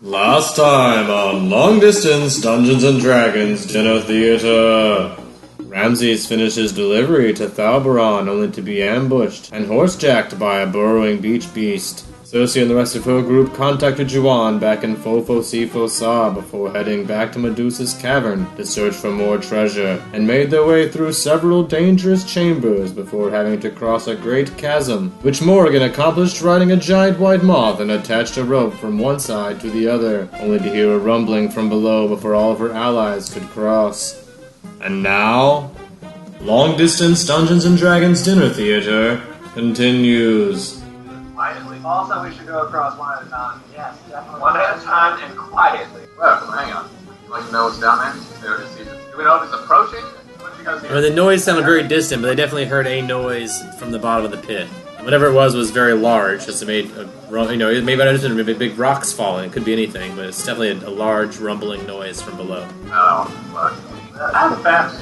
Last time on Long Distance Dungeons and Dragons Dinner Theater. Ramses finishes delivery to Thalbaron only to be ambushed and horsejacked by a burrowing beach beast. Cersei and the rest of her group contacted Juan back in Fofo-Si-Fo-Sa before heading back to Medusa's cavern to search for more treasure, and made their way through several dangerous chambers before having to cross a great chasm, which Morrigan accomplished riding a giant white moth and attached a rope from one side to the other, only to hear a rumbling from below before all of her allies could cross. And now, Long Distance Dungeons and Dragons Dinner Theater continues. Quietly. Also, we should go across one at a time. Yes, definitely. One at a time and quietly. Well, hang on. You like to know what's down there? Do we know if it's approaching? What did you guys hear? I mean, the noise sounded very distant, but they definitely heard a noise from the bottom of the pit. Whatever it was very large. Just it made it made maybe big rocks falling. It could be anything, but it's definitely a large rumbling noise from below. Oh, fuck. I'm fast.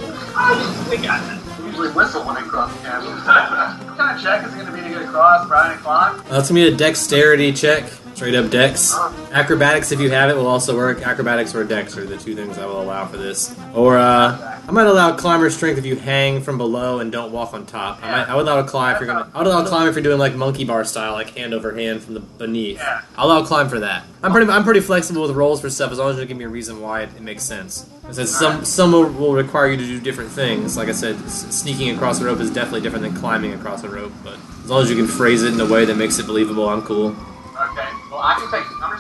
We got that. Usually whistle when I cross the chasm. What kind of check is it going to be to get across, Brian and Clyde? That's going to be a dexterity check. Straight up dex. Acrobatics, if you have it, will also work. Acrobatics or dex are the two things I will allow for this. Or, I might allow climber strength if you hang from below and don't walk on top. I would allow a climb if you're doing like monkey bar style, like hand over hand from the beneath. Yeah. I'll allow climb for that. I'm pretty flexible with rolls for stuff as long as you give me a reason why it makes sense. Because some will require you to do different things. Like I said, sneaking across a rope is definitely different than climbing across a rope. But as long as you can phrase it in a way that makes it believable, I'm cool. Okay. Well, I'm just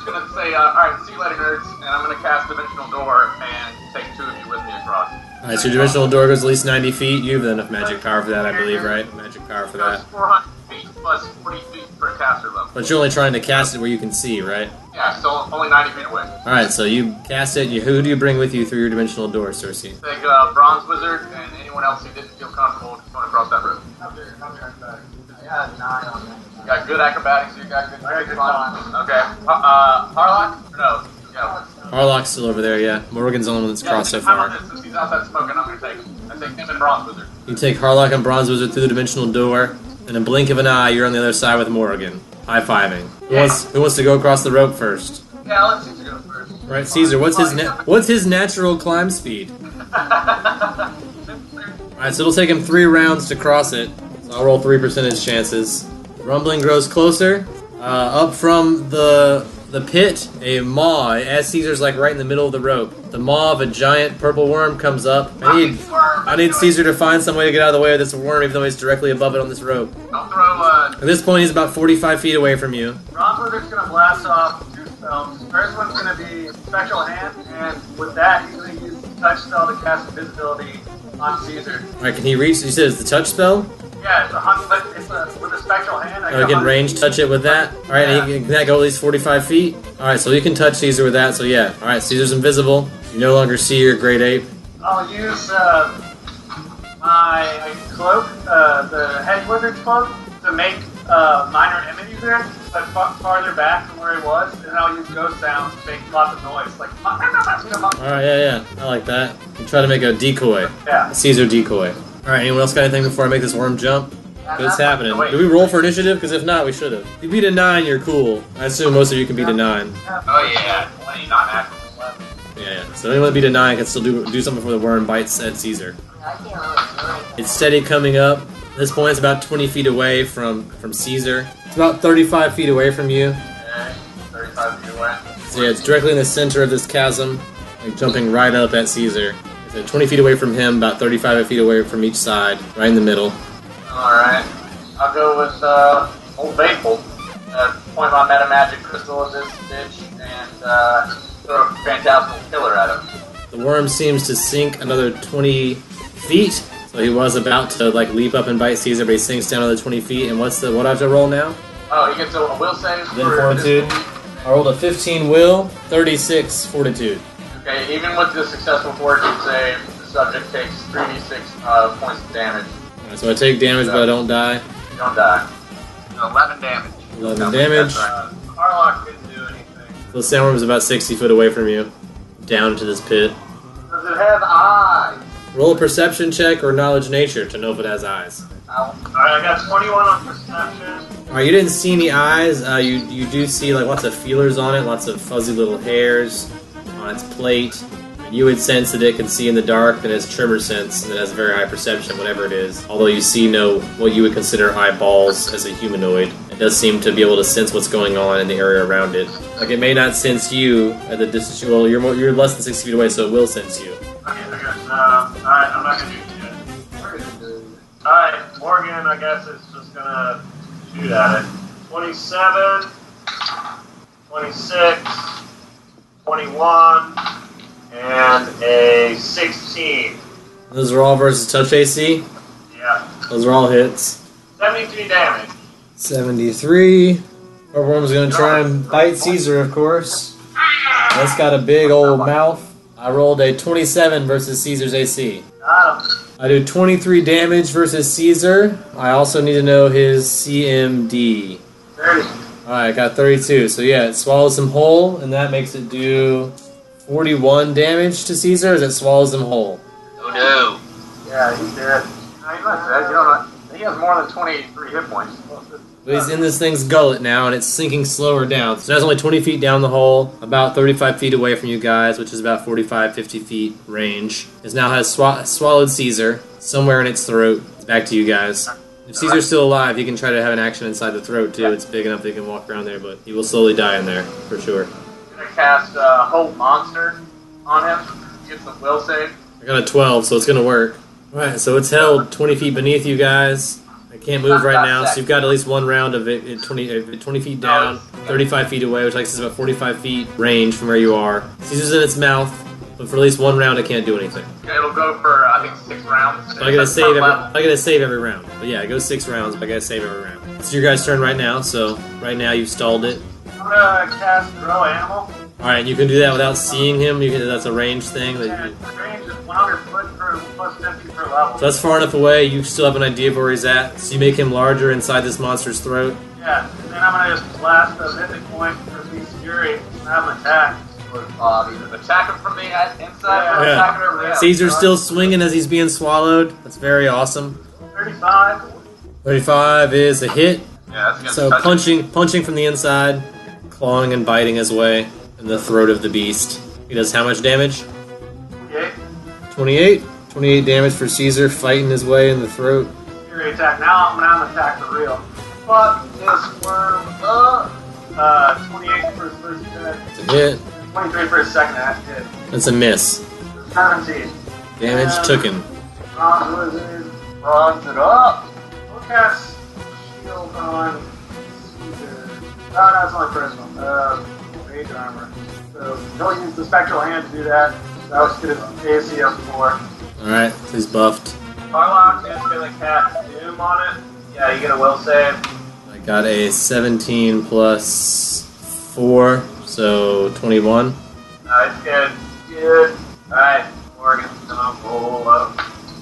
going to say, alright, see you later, nerds, and I'm going to cast Dimensional Door and take two of you with me across. Alright, so your dimensional door goes at least 90 feet. You have enough magic power for that, I believe, right? Magic power for that. It's 400 feet plus 40 feet per caster level. But you're only trying to cast it where you can see, right? Yeah, so only 90 feet away. Alright, so you cast it. Who do you bring with you through your dimensional door, Cersei? Take Bronze Wizard and anyone else who didn't feel comfortable going across that rope. Yeah, 9 on that. You got good acrobatics, you got good I got good climb. Okay. Harlock? Or no? Yeah. Harlock's still over there, yeah. Morgan's the only one that's crossed so I'm on far. this. Since he's outside smoking, I'm going to take him. I take him and Bronze Wizard. You take Harlock and Bronze Wizard through the dimensional door. In a blink of an eye, you're on the other side with Morgan. High-fiving. Who wants to go across the rope first? Yeah, let's Caesar go first. Right, Caesar, what's his natural climb speed? Alright, so it'll take him 3 rounds to cross it. So I'll roll 3 percentage chances. Rumbling grows closer. Up from the pit, a maw, as Caesar's like right in the middle of the rope. The maw of a giant purple worm comes up. I need Caesar to find some way to get out of the way of this worm, even though he's directly above it on this rope. Don't throw, At this point, he's about 45 feet away from you. Bronze Wizard's going to blast off 2 spells. First one's going to be Spectral Hand, and with that, he's going to use the touch spell to cast invisibility on Caesar. Alright, can he reach? You said it's the touch spell? Yeah, with a Spectral Hand. I I can range touch it with that. Alright, Yeah. can that go at least 45 feet? Alright, so you can touch Caesar with that, so yeah. Alright, Caesar's invisible. You no longer see your great ape. I'll use my cloak, the Hedge Wizard's cloak, to make minor image there, but farther back from where he was, and then I'll use ghost sounds to make lots of noise, like. Alright, yeah. I like that. You try to make a decoy. Yeah. A Caesar decoy. Alright, anyone else got anything before I make this worm jump? What's happening? Wait. Do we roll for initiative? Because if not, we should have. If you beat a 9, you're cool. I assume most of you can beat a 9. Oh yeah, 20, not natural. Yeah. So anyone that beat a 9 can still do something before the worm bites at Caesar. It's steady coming up. At this point, it's about 20 feet away from Caesar. It's about 35 feet away from you. Okay, 35 feet away. So yeah, it's directly in the center of this chasm, like jumping right up at Caesar. So 20 feet away from him, about 35 feet away from each side, right in the middle. Alright. I'll go with Old Faithful. Point my meta magic crystal at this bitch and throw a phantasmal killer at him. The worm seems to sink another 20 feet. So he was about to like leap up and bite Caesar, but he sinks down another 20 feet. And what do I have to roll now? Oh, he gets a will save Then for fortitude. I rolled a 15 will, 36 fortitude. Okay, even with the successful fortitude save, the subject takes 3d6 points of damage. Alright, so I take damage, but I don't die. You don't die. 11 damage. 11 damage. That's right. Harlock didn't do anything. The sandworm is about 60 foot away from you, down into this pit. Does it have eyes? Roll a perception check or knowledge nature to know if it has eyes. Alright, I got 21 on perception. Alright, you didn't see any eyes. You do see like lots of feelers on it, lots of fuzzy little hairs on its plate. And you would sense that it can see in the dark, that it has tremor sense, and it has very high perception, whatever it is. Although you see no what you would consider eyeballs as a humanoid. It does seem to be able to sense what's going on in the area around it. Like it may not sense you at the distance. Well, you're less than 60 feet away, so it will sense you. Okay. Alright, I'm not gonna do it yet. Alright, Morgan, I guess it's just gonna shoot at it. 27, 26, 21, and a 16. Those are all versus touch AC. Yeah. Those are all hits. 73 damage. 73. Worm's gonna try and bite Caesar, of course. That's got a big old mouth. I rolled a 27 versus Caesar's AC. Got him. I do 23 damage versus Caesar. I also need to know his CMD. 30. Alright, I got 32. So yeah, it swallows him whole, and that makes it do 41 damage to Caesar as it swallows him whole. Oh no. Yeah, he's dead. No, he's not dead. You don't know. He has more than 23 hit points. But he's in this thing's gullet now, and it's sinking slower down. So now it's only 20 feet down the hole, about 35 feet away from you guys, which is about 45, 50 feet range. It now has swallowed Caesar somewhere in its throat. It's back to you guys. If Caesar's still alive, he can try to have an action inside the throat, too. It's big enough that he can walk around there, but he will slowly die in there, for sure. I'm gonna cast Hold Monster on him. Get the will save. I got a 12, so it's going to work. Alright, so it's held 20 feet beneath you guys. I can't move right now, so you've got at least one round of it at 20 feet down, 35 feet away, which I guess is about 45 feet range from where you are. Caesar's in its mouth, but for at least one round it can't do anything. It'll go for, I think, 6 rounds. But I gotta save every round. But yeah, it goes 6 rounds, but I gotta save every round. It's your guys' turn right now, so right now you've stalled it. I'm gonna cast Grow Animal. Alright, you can do that without seeing him. That's a range thing. And range is 100 foot per plus 50 per level. So that's far enough away, you still have an idea of where he's at. So you make him larger inside this monster's throat. Yeah, and then I'm gonna just blast a mythic point for Beast Fury and have him attack. Attack him from the inside or Yeah. attack him over the Caesar's still swinging as he's being swallowed. That's very awesome. 35. 35 is a hit. Yeah, that's So gonna touch punching from the inside, clawing and biting his way in the throat of the beast. He does how much damage? 28. 28. 28 damage for Caesar, fighting his way in the throat. Fury attack. Now I'm gonna attack for real. Fuck this worm up. 28 for his first attack. It's a hit. 23 for his second attack. Hit. That's a miss. 17. Damage taken. Wizard. runs it up. We'll cast shield on Caesar. Oh, no, it's only personal. Mage armor. So he'll use the spectral hand to do that. That was good at AC of 4. Alright, so he's buffed. Harlock is gonna cast Doom on it. Yeah, you get a will save. I got a 17 plus 4, so 21. It's good. Good. Alright, Morgan's gonna pull up.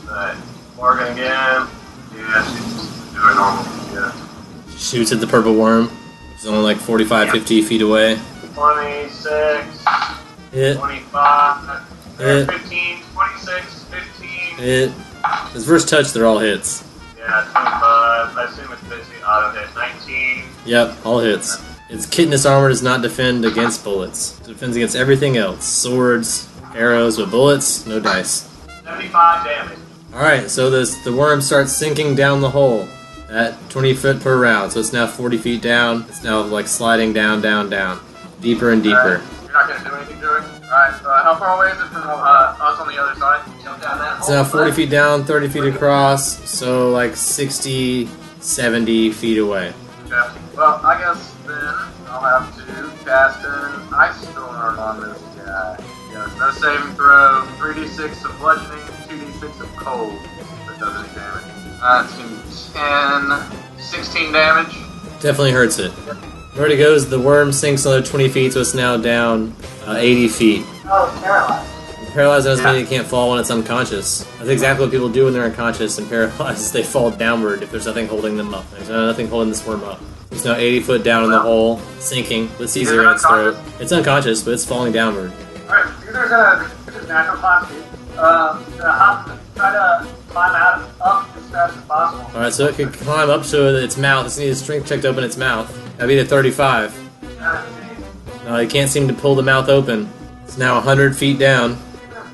Alright, Morgan again. Yeah, she's doing normal. Yeah. Shoots at the purple worm. It's only like 45, 50 feet away. 26, Hit. 25, Hit. 15, 26, 15. Hit. His first touch, they're all hits. Yeah, 25. I assume it's basically auto hit. 19. Yep, all hits. Its chitinous armor does not defend against bullets. It defends against everything else. Swords, arrows, but bullets, no dice. 75 damage. Alright, so the worm starts sinking down the hole at 20 foot per round. So it's now 40 feet down. It's now like sliding down, down, down. Deeper and deeper. You're not going to do anything to it? Alright, how far away is it from us on the other side? Jump down that It's now 40 feet down, 30 feet across, so like 60, 70 feet away. Okay. Well, I guess then I'll have to cast an Ice Storm on this guy. Yes, no saving throw, 3d6 of bludgeoning, 2d6 of cold. If it does any damage. That's going to be 10, 16 damage. Definitely hurts it. Where it goes, the worm sinks another 20 feet, so it's now down 80 feet. Oh, it's paralyzed. Paralyzed doesn't mean it can't fall when it's unconscious. That's exactly what people do when they're unconscious and paralyzed. They fall downward if there's nothing holding them up. There's nothing holding this worm up. It's now 80 foot down in the hole, sinking with Caesar in its throat. It's unconscious, but it's falling downward. Alright, Caesar's gonna use his natural climb speed. Try to climb out up the fast as possible. Alright, so it could climb up to its mouth. It needs a strength check to open its mouth. That'd be the 35. 17. No, it can't seem to pull the mouth open. It's now 100 feet down.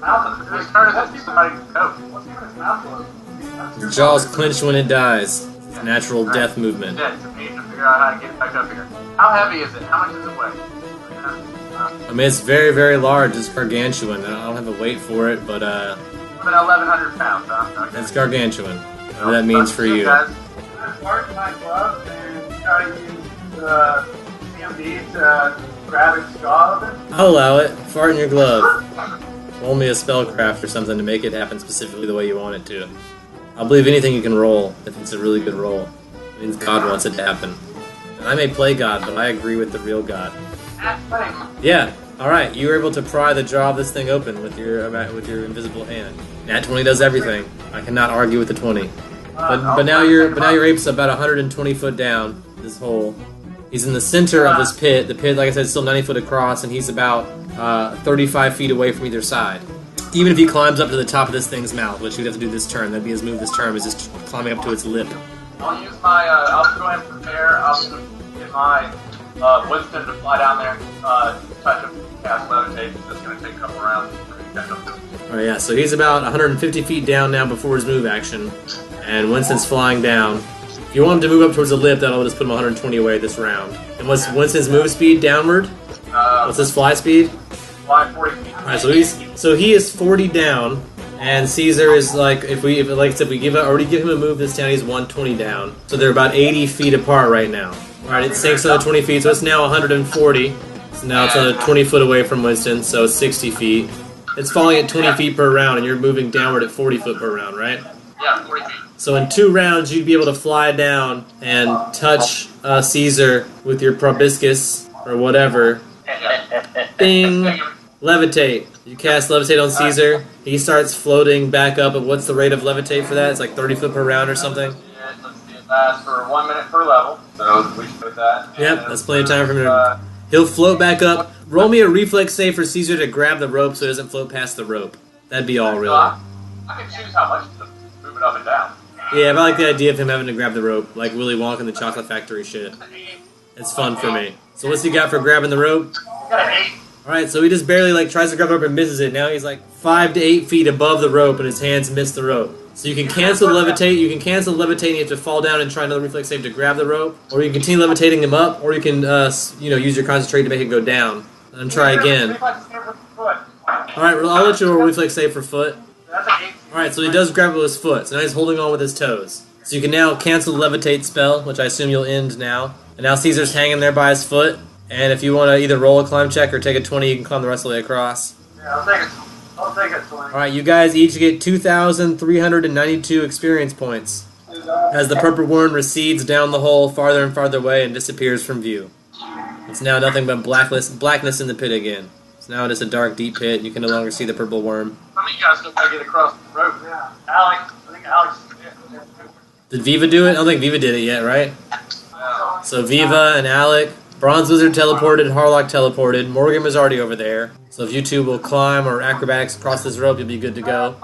Mouth is as hard as somebody can cope. What's even his mouth closed? Its jaws clench when it dies. It's a natural death movement. Dead, so we need to figure out how to get back up here. How heavy is it? How much does it weigh? I mean, it's very, very large. It's gargantuan. I don't have a weight for it, but About 1,100 pounds, huh? Okay. it's gargantuan. Whatever that means for you. Guys, I'm gonna mark my glove and try to use the CMD to grab its jaw open. I'll allow it. Fart in your glove. Roll me a spellcraft or something to make it happen specifically the way you want it to. I'll believe anything you can roll if it's a really good roll. It means God wants it to happen. And I may play God, but I agree with the real God. Yeah. All right. You were able to pry the jaw of this thing open with your invisible hand. Nat 20 does everything. I cannot argue with the 20. But now your ape's about 120 foot down this hole. He's in the center of this pit. The pit, like I said, is still 90 foot across, and he's about 35 feet away from either side. Even if he climbs up to the top of this thing's mouth, which he'd have to do this turn, that'd be his move this turn, is just climbing up to its lip. I'll use my, I'll go ahead and prepare. I'll get my Winston to fly down there, touch him, cast levitate. That's going to take a couple rounds for me to catch up to him. Alright, yeah, so he's about 150 feet down now before his move action, and Winston's flying down. If you want him to move up towards the lip, that'll just put him 120 away this round. And what's Winston's move speed downward? What's his fly speed? Fly 40 feet. Alright, so he is 40 down, and Caesar is like, if we already give him a move this down, he's 120 down. So they're about 80 feet apart right now. Alright, it sinks another 20 feet, so it's now 140. So now it's another 20 foot away from Winston, so 60 feet. It's falling at 20 feet per round, and you're moving downward at 40 foot per round, right? Yeah, 40 feet. So in 2 rounds, you'd be able to fly down and touch Caesar with your proboscis, or whatever. Bing! Levitate. You cast Levitate on Caesar. He starts floating back up. At what's the rate of Levitate for that? It's like 30 foot per round or something? Yeah, let's see, it lasts for 1 minute per level. So we should put that. Yep, that's plenty of time for him to... He'll float back up. Roll me a reflex save for Caesar to grab the rope so he doesn't float past the rope. That'd be all, really. I can choose how much to move it up and down. Yeah, but I like the idea of him having to grab the rope, like Willy Wonka in the Chocolate Factory shit. It's fun for me. So what's he got for grabbing the rope? Got an 8. Alright, so he just barely tries to grab the rope and misses it. Now he's like 5 to 8 feet above the rope and his hands miss the rope. So you can cancel the levitate, and you have to fall down and try another reflex save to grab the rope, or you can continue levitating him up, or you can use your concentrate to make it go down. And try again. Alright, I'll let you roll a reflex save for foot. That's an 8. Alright, so he does grab it with his foot, so now he's holding on with his toes. So you can now cancel the levitate spell, which I assume you'll end now. And now Caesar's hanging there by his foot, and if you want to either roll a climb check or take a 20, you can climb the rest of the way across. Yeah, I'll take it. I'll take it, 20. Alright, you guys each get 2,392 experience points as the purple worm recedes down the hole farther and farther away and disappears from view. It's now nothing but blackness in the pit again. It's now just a dark, deep pit. You can no longer see the purple worm. How many of you guys know how to get across the rope? Yeah. Alex. I think Alex. Did Viva do it? I don't think Viva did it yet, right? So Viva and Alec, Bronze Wizard teleported, Harlock teleported, Morgan was already over there. So if you two will climb or acrobatics across this rope, you'll be good to go.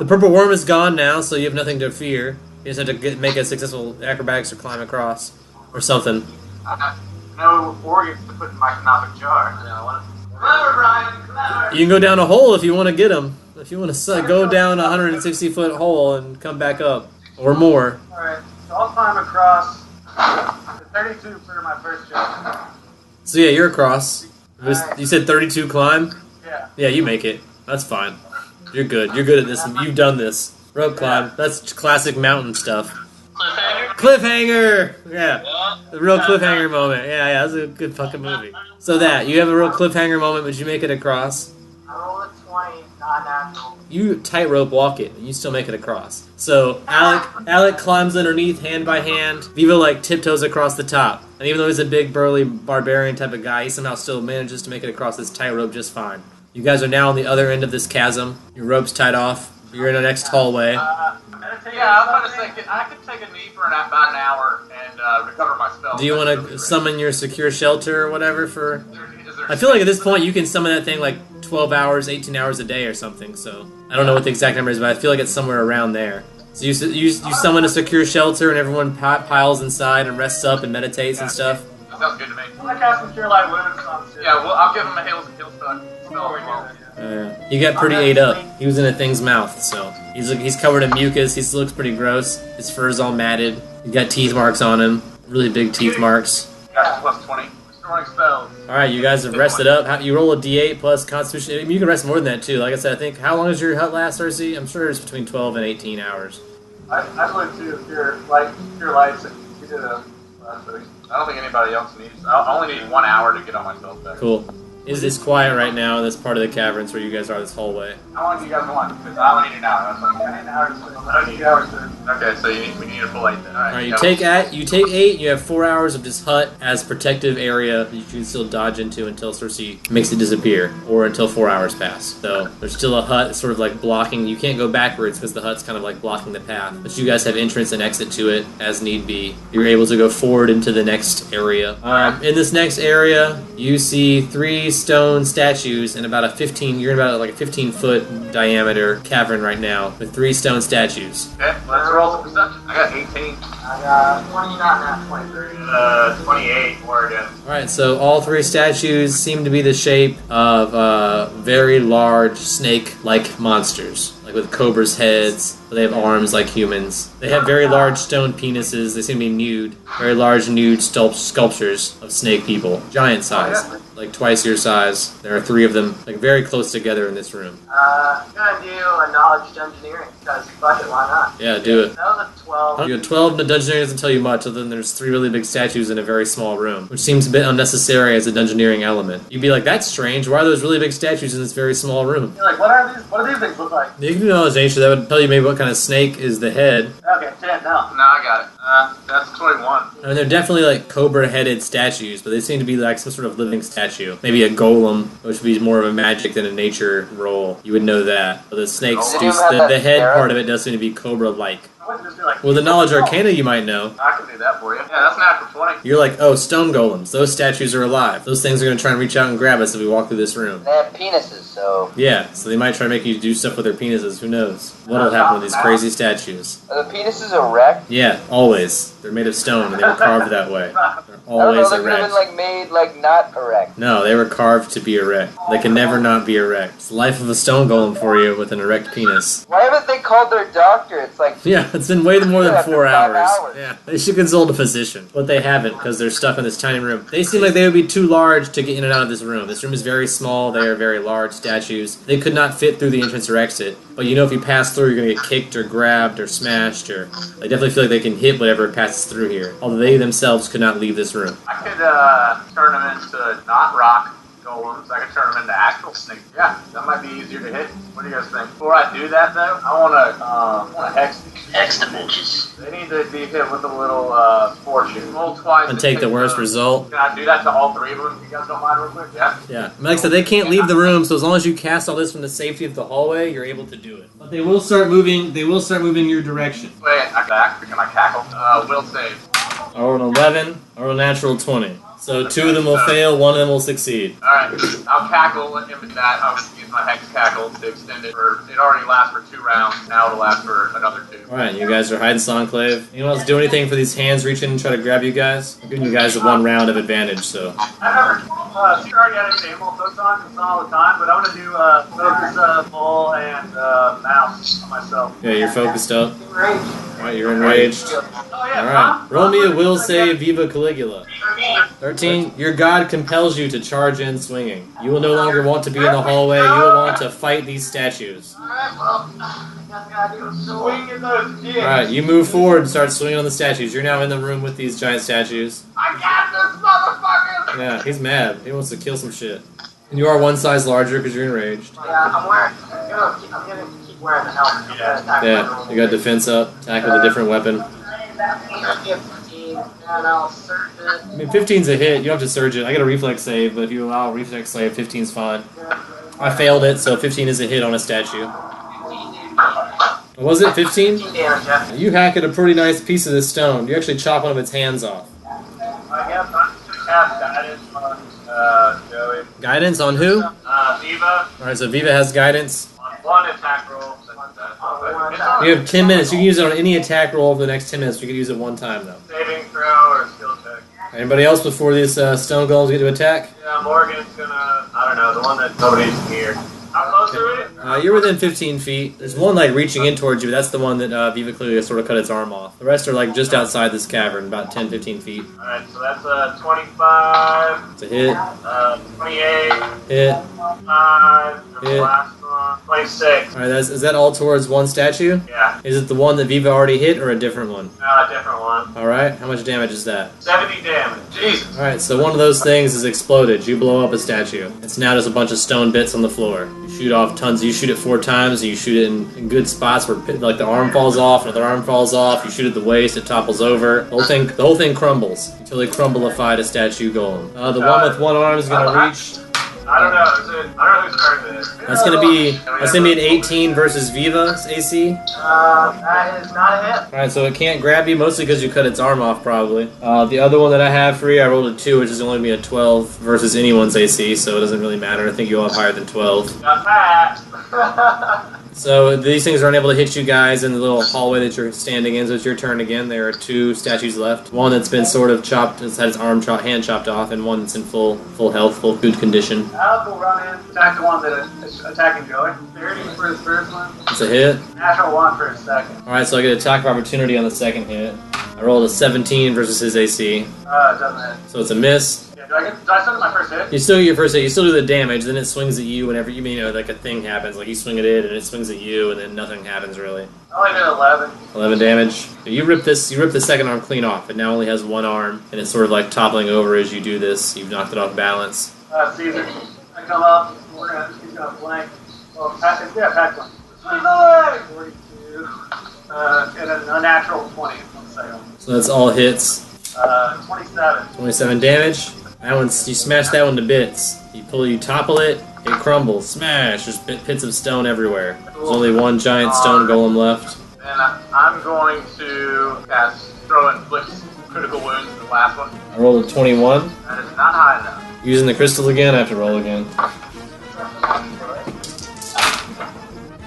The purple worm is gone now, so you have nothing to fear. You just have to make a successful acrobatics or climb across. Or something. I got no organs to put in my canopic jar. Clever, Brian, clever. You can go down a hole if you want to get them. If you want to go down a 160-foot hole and come back up. Or more. Alright, so I'll climb across. 32 for my first jump. So yeah, you're across. You said 32 climb? Yeah. Yeah, you make it. That's fine. You're good. You're good at this. You've done this. Rope climb. That's classic mountain stuff. Cliffhanger! Yeah. The real cliffhanger moment. Yeah, that's a good fucking movie. So you have a real cliffhanger moment, but you make it across. I roll a 20, not natural. You tightrope walk it, and you still make it across. So Alec climbs underneath, hand by hand. Viva tiptoes across the top, and even though he's a big, burly barbarian type of guy, he somehow still manages to make it across this tightrope just fine. You guys are now on the other end of this chasm. Your rope's tied off. You're in the next hallway. Yeah, I was going to say, I could take a knee for about an hour and recover my spell. Do you want to summon your secure shelter or whatever for... Is there I feel like at this point you can summon that thing 12 hours, 18 hours a day or something, so... I don't know what the exact number is, but I feel like it's somewhere around there. So you summon a secure shelter and everyone piles inside and rests up and meditates and stuff? That sounds good to me. I'm gonna cast some Cure Light Wounds on Sid. Yeah, well, I'll give him a heal spell. He got pretty ate up. He was in a thing's mouth, so he's covered in mucus. He still looks pretty gross. His fur's all matted. He's got teeth marks on him, really big teeth marks. Got plus 20. Restoring spells. All right, you guys have rested up. You roll a d8 plus Constitution. I mean, you can rest more than that too. Like I said, I think how long does your hut last, Cersei? I'm sure it's between 12 and 18 hours. I believe too, Cure Lights, we did a last week. I don't think anybody else needs. I only need 1 hour to get on myself back. Cool. It's quiet right now in this part of the caverns where you guys are, this hallway. How long do you guys want? Because I only need an hour. That's what I need an hour to sleep. Okay, so we need a full 8 then. All right, you take 8. You have 4 hours of this hut as protective area that you can still dodge into until Cersei makes it disappear, or until 4 hours pass. So there's still a hut sort of like blocking. You can't go backwards because the hut's kind of like blocking the path. But you guys have entrance and exit to it as need be. You're able to go forward into the next area. In this next area, you see 3 stone statues and about a 15. You're in about like a 15-foot diameter cavern right now with 3 stone statues. Okay, let's roll some perception. I got 18. I got 29, not 23. 28 more again. Alright, so all 3 statues seem to be the shape of very large snake-like monsters. Like with cobras' heads, but they have arms like humans. They have very large stone penises. They seem to be nude. Very large nude sculptures of snake people. Giant size. Like twice your size. There are 3 of them, like very close together in this room. I'm gonna do a knowledge dungeoneering, because fuck it, why not? Yeah, do it. That was a 12. You have 12, the dungeoneering doesn't tell you much, other than there's 3 really big statues in a very small room, which seems a bit unnecessary as a dungeoneering element. You'd be like, that's strange, why are those really big statues in this very small room? You're like, what do these things look like? You can do knowledge nature, that would tell you maybe what kind of snake is the head. Okay, 10, no. No, I got it. That's 21. I mean, they're definitely like cobra-headed statues, but they seem to be like some sort of living statue. Maybe a golem, which would be more of a magic than a nature role. You would know that. But the snakes, the head part of it does seem to be cobra-like. I wouldn't just be like, Well, the knowledge arcana you might know. I can do that for you. Yeah, that's an natural 20. You're like, oh, stone golems. Those statues are alive. Those things are going to try and reach out and grab us if we walk through this room. They have penises, so... Yeah, so they might try to make you do stuff with their penises. Who knows? What'll happen with these crazy statues? Are the penises erect? Yeah, always. They're made of stone and they were carved that way. They're I don't always know, they could have erect. been, made, not erect. No, they were carved to be erect. They can never not be erect. It's the life of a stone golem for you with an erect penis. Why haven't they called their doctor? It's like... Yeah, it's been way more than After 4 5 hours. hours. Yeah, they should consult a physician. But they haven't, because they're stuck in this tiny room. They seem like they would be too large to get in and out of this room. This room is very small. They are very large statues. They could not fit through the entrance or exit. But you know if you pass through, you're going to get kicked or grabbed or smashed. Or they definitely feel like they can hit whatever passes through here. Although they themselves could not leave this room. I could turn them into not rock golems. I could turn them into actual snakes. Yeah, that might be easier to hit. What do you guys think? Before I do that, though, I want to hex these. Hex the bitches. They need to be hit with a little fortune. Roll twice. And take the worst result. Can I do that to all 3 of them? If you guys don't mind, real quick. Yeah. Yeah, like I said, they can't leave the room, so as long as you cast all this from the safety of the hallway, you're able to do it. But they will start moving. They will start moving your direction. Wait, I back. Can I cackle? Will save. I rolled an 11. I rolled a natural 20. So 2 of them will fail. 1 of them will succeed. Alright, I'll cackle him with that. I'll just use my hex cackle to extend it for. It already lasts for 2 rounds. Now it'll last for another 2. All right, you guys are hide and enclave. Anyone else do anything for these hands reach in and try to grab you guys? I'm giving you guys a 1 round of advantage. So I never, she already had any animal focus on, it's not all the time, but I'm gonna do, focus, bull, and, mouse on myself. yeah, you're focused up. Great. All right, you're enraged. Oh, yeah, All right, roll me a will save Viva Caligula. 13. Your god compels you to charge in swinging. You will no longer want to be in the hallway. You will want to fight these statues. Alright, well, that's gotta do swing at those dicks. All right, you move forward and start swinging on the statues. You're now in the room with these giant statues. I got this motherfucker! Yeah, he's mad. He wants to kill some shit. And you are 1 size larger because you're enraged. Yeah, I'm gonna keep wearing the helmet. Yeah, you got defense up. Attack with a different weapon. 15, and I'll surge it. I mean, 15's a hit. You don't have to surge it. I got a reflex save, but if you allow a reflex save, 15's fine. I failed it, so 15 is a hit on a statue. Was it 15? 15 damage, yeah. You hack at a pretty nice piece of this stone. You actually chop one of its hands off. I have guidance on, Joey. Guidance on who? Viva, Alright, so Viva has guidance. on 1 attack roll. It's on You have 10 minutes. You can use it on any attack roll for the next 10 minutes. You can use it one time, though. Saving throw or skill check. Anybody else before these stone golems get to attack? Yeah, Morgan's gonna, I don't know, the one that nobody's near. How close are we? You're within 15 feet. There's one like reaching in towards you, but that's the one that Viva clearly sort of cut its arm off. The rest are like just outside this cavern, about 10-15 feet. Alright, so that's a 25. It's a hit. 28. Hit. 5. And Hit. the last one. 26. Alright, is that all towards one statue? Yeah. Is it the one that Viva already hit or a different one? No, a different one. Alright, how much damage is that? 70 damage. Jesus. Alright, so one of those things is exploded. You blow up a statue. It's now just a bunch of stone bits on the floor. You shoot off tons. You shoot it 4 times, and you shoot it in good spots where like the arm falls off, another arm falls off. You shoot at the waist, it topples over. The whole thing crumbles until they crumbleified a statue golem. The one with one arm is gonna reach. I don't know. I don't know whose turn it is. That's gonna be an 18 versus Viva's AC. That is not a hit. Alright, so it can't grab you, mostly because you cut its arm off, probably. The other one that I have for you, I rolled a 2, which is only be a 12 versus anyone's AC, so it doesn't really matter. I think you all have higher than 12. Got that. So these things aren't able to hit you guys in the little hallway that you're standing in, so it's your turn again. There are 2 statues left. One that's been sort of chopped, has had its hand chopped off, and one that's in full health, full good condition. Alex will run in, attack the one that is attacking Joey. 30 for his first one. It's a hit. Natural 1 for his second. Alright, so I get attack of opportunity on the second hit. I rolled a 17 versus his AC, It doesn't hit. so it's a miss. Yeah, do I still get my first hit? You still get your first hit, you still do the damage, then it swings at you whenever like a thing happens. Like you swing at it and it swings at you, and then nothing happens really. I only did 11. 11 damage. You rip the second arm clean off. It now only has one arm, and it's sort of like toppling over as you do this. You've knocked it off balance. Caesar. I come up. He's gonna flank. Well, pack one. 42. And an unnatural 20 on the second one. So that's all hits. 27. 27 damage. That one, you smash that one to bits. You topple it, it crumbles. Smash! There's pits of stone everywhere. There's only one giant stone golem left. And I'm going to cast throw inflict critical wounds to the last one. I rolled a 21. That is not high enough. Using the crystal again, I have to roll again.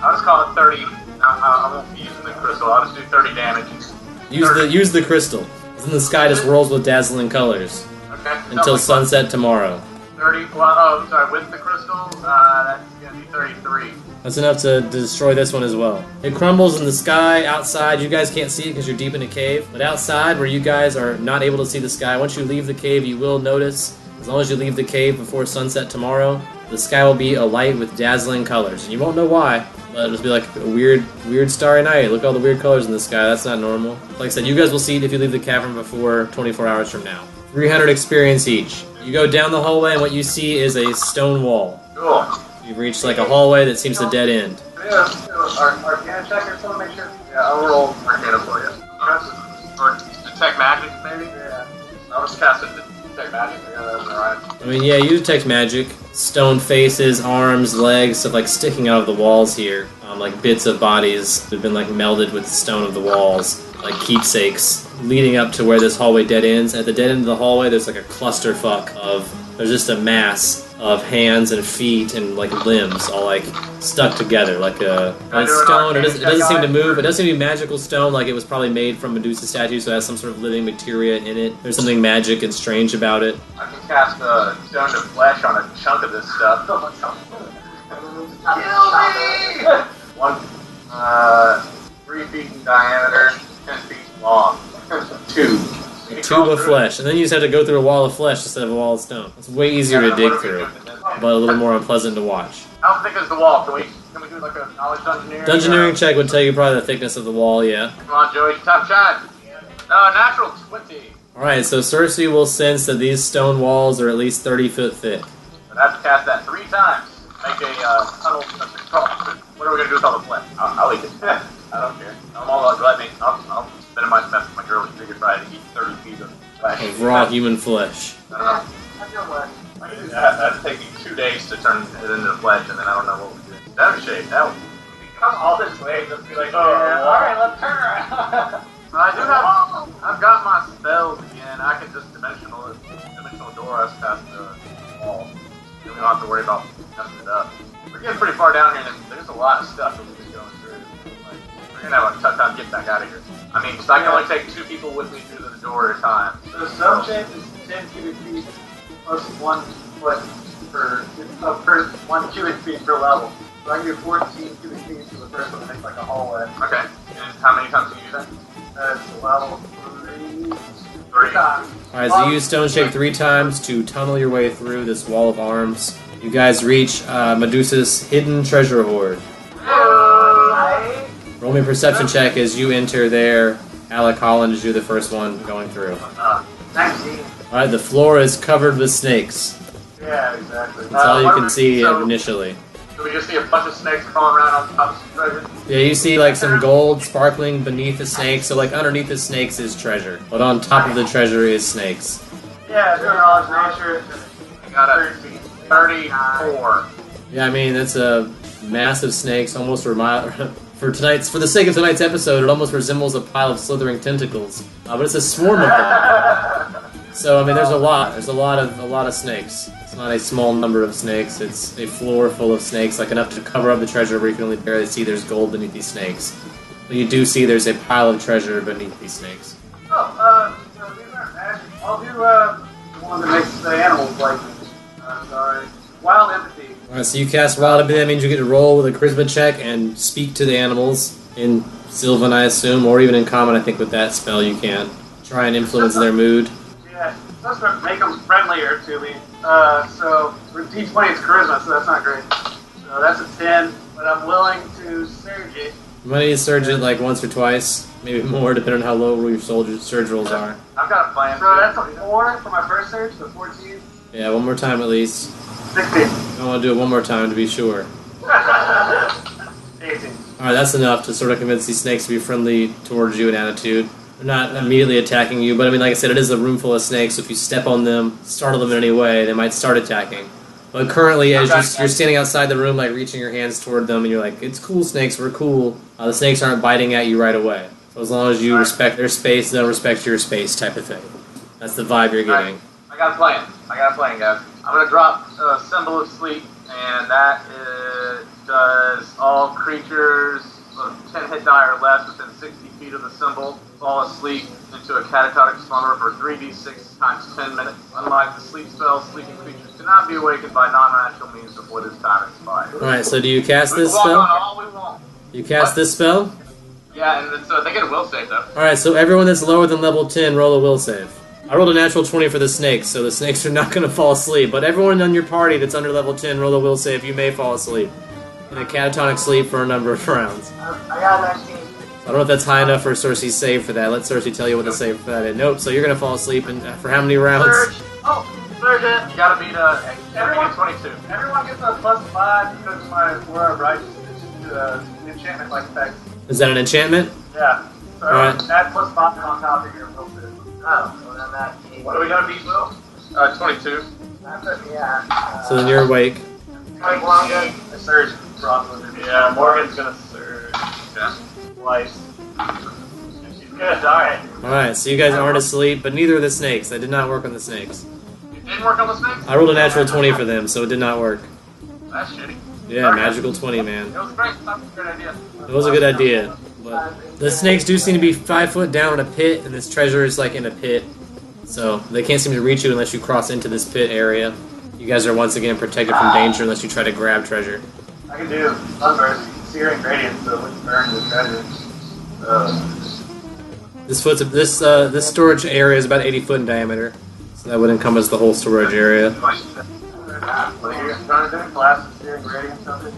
I'll just call it 30. I won't be using the crystal. I'll just do 30 damage. Use the crystal. Then the sky just rolls with dazzling colors. Okay. Until sunset tomorrow. 30. Well, I'm sorry. With the crystal, that's gonna be 33. That's enough to destroy this one as well. It crumbles in the sky outside. You guys can't see it because you're deep in a cave. But outside, where you guys are not able to see the sky, once you leave the cave, you will notice, as long as you leave the cave before sunset tomorrow, the sky will be alight with dazzling colors. And you won't know why, but it'll just be like a weird starry night. Look at all the weird colors in the sky. That's not normal. Like I said, you guys will see it if you leave the cavern before 24 hours from now. 300 experience each. You go down the hallway, and what you see is a stone wall. Cool. You've reached like a hallway that seems to dead end. Arcana check or something, make sure? Yeah, I'll roll Arcana for you. Or detect magic, maybe? Yeah. I'll just cast it to detect magic. Yeah, that's alright. I mean, yeah, you detect magic. Stone faces, arms, legs, stuff like sticking out of the walls here. Like bits of bodies that have been like melded with the stone of the walls. Like keepsakes leading up to where this hallway dead ends. At the dead end of the hallway, there's like a clusterfuck there's just a mass of hands and feet and like limbs all like stuck together like a stone. It doesn't seem to move. It doesn't seem to be magical stone, like it was probably made from Medusa statue, so it has some sort of living materia in it. There's something magic and strange about it. I can cast a stone to flesh on a chunk of this stuff. Kill me! 3 feet in diameter, 10 feet long. 2. A tube of flesh, and then you just have to go through a wall of flesh instead of a wall of stone. It's way easier to dig through, but a little more unpleasant to watch. How thick is the wall? Can we do like a knowledge dungeoneering? Dungeoneering check would tell you probably the thickness of the wall, yeah. Come on, Joey, top shot. Natural 20. Alright, so Cersei will sense that these stone walls are at least 30 foot thick. I'd have to cast that 3 times. Make a tunnel. What are we gonna do with all the flesh? I'll eat it. I don't care. I'm all about gluttony. I'll spend my mess with my girl and figure try to eat 30 feet of flesh. Of raw human flesh. I don't know. That's taking 2 days to turn it into flesh, and then I don't know what we do. Stone shape. That would Come all this way, just be like, yeah, alright, let's turn around. I've got my spells again. I can just dimensional door us past the wall. We don't have to worry about messing it up. We're getting pretty far down here, and there's a lot of stuff that we've been going through. Like We're gonna have a tough time getting back out of here. I mean, 'cause I can only take 2 people with me through the door at a time. The stone shape is 10 cubic feet plus 1 foot per 1 cubic feet per level. So I can do 14 cubic feet to the first one to make like a hallway. Okay. And how many times do you do that? That's level 3 times. Alright, so you use Stone Shape 3 times to tunnel your way through this wall of arms. You guys reach Medusa's hidden treasure hoard. Roll me a perception check as you enter there. Alec Holland is you the first one going through. 19. Alright, the floor is covered with snakes. Yeah, exactly. That's all you what can do we- see so- initially. Do we just see a bunch of snakes crawling around on top of some treasure? Yeah, you see like some gold sparkling beneath the snakes, so like underneath the snakes is treasure. But on top of the treasure is snakes. Yeah, 0 knowledge nature. I got a 34. Yeah, I mean, that's a massive snakes, almost for the sake of tonight's episode, it almost resembles a pile of slithering tentacles. But it's a swarm of them. So I mean, there's a lot of snakes. It's not a small number of snakes. It's a floor full of snakes, like enough to cover up the treasure where you can only barely see there's gold beneath these snakes. But you do see there's a pile of treasure beneath these snakes. Oh, so these aren't magic. I'll do the one that makes the animals like me. I'm sorry. Wild empathy. Alright, so you cast Wild Empathy. That means you get to roll with a charisma check and speak to the animals in Sylvan, I assume, or even in common. I think with that spell you can try and influence their mood. Yeah, that's to make them friendlier to me. So for D20 it's charisma, so that's not great. So that's a 10, but I'm willing to surge it. You might need to surge it like once or twice, maybe more, depending on how low your surge rolls are. I've got a plan. So that's a 4 for my first surge, so 14. Yeah, one more time at least. 16. I want to do it one more time to be sure. 18. Alright, that's enough to sort of convince these snakes to be friendly towards you in attitude. They're not immediately attacking you, but I mean, like I said, it is a room full of snakes, so if you step on them, startle them in any way, they might start attacking. But currently, as you're standing outside the room, like reaching your hands toward them, and you're like, it's cool, snakes, we're cool, the snakes aren't biting at you right away. So as long as you respect their space, they'll respect your space type of thing. That's the vibe you're getting. I got a plan. Guys. I'm going to drop a symbol of sleep, and that does all creatures of 10 hit die or less within 60 feet of the symbol fall asleep into a catatonic slumber for 3d6 times 10 minutes. Unlike the sleep spell, sleeping creatures cannot be awakened by non-natural means before this time expires. Alright, so do you cast this We can walk on spell? all we want. You cast this spell? Yeah, and so they get a will save, though. Alright, so everyone that's lower than level 10, roll a will save. I rolled a natural 20 for the snakes, so the snakes are not going to fall asleep. But everyone on your party that's under level 10, roll a will save. You may fall asleep in a catatonic sleep for a number of rounds. I got 19. I don't know if that's high enough for Cersei's save for that. Let Cersei tell you what the save for that is. Nope, so you're going to fall asleep for how many rounds? Surge. Oh, surge it. You gotta beat everyone 22. Everyone gets a +5 because of my Aura of Righteousness to the enchantment-like effect. Is that an enchantment? Yeah. So Alright. add +5 on top of your will save. Oh, well then that. What are we gonna beat, Will? 22. Yeah. So then you're awake. Like longer. I surge Bronwyn. Yeah, Morgan's gonna surge. Yeah. Twice. She's gonna die. Alright, so you guys aren't asleep, but neither are the snakes. That did not work on the snakes. It didn't work on the snakes? I rolled a natural 20 for them, so it did not work. That's shitty. Yeah, magical 20, man. It was great. That's a good idea. It was a good idea. But the snakes do seem to be 5 foot down in a pit, and this treasure is like in a pit. So they can't seem to reach you unless you cross into this pit area. You guys are once again protected from danger unless you try to grab treasure. I can do Sunburst, Searing Radiance, so we can burn the treasure. This storage area is about 80 foot in diameter, so that would encompass the whole storage area. What are you trying to do? Class of Searing Radiance, something?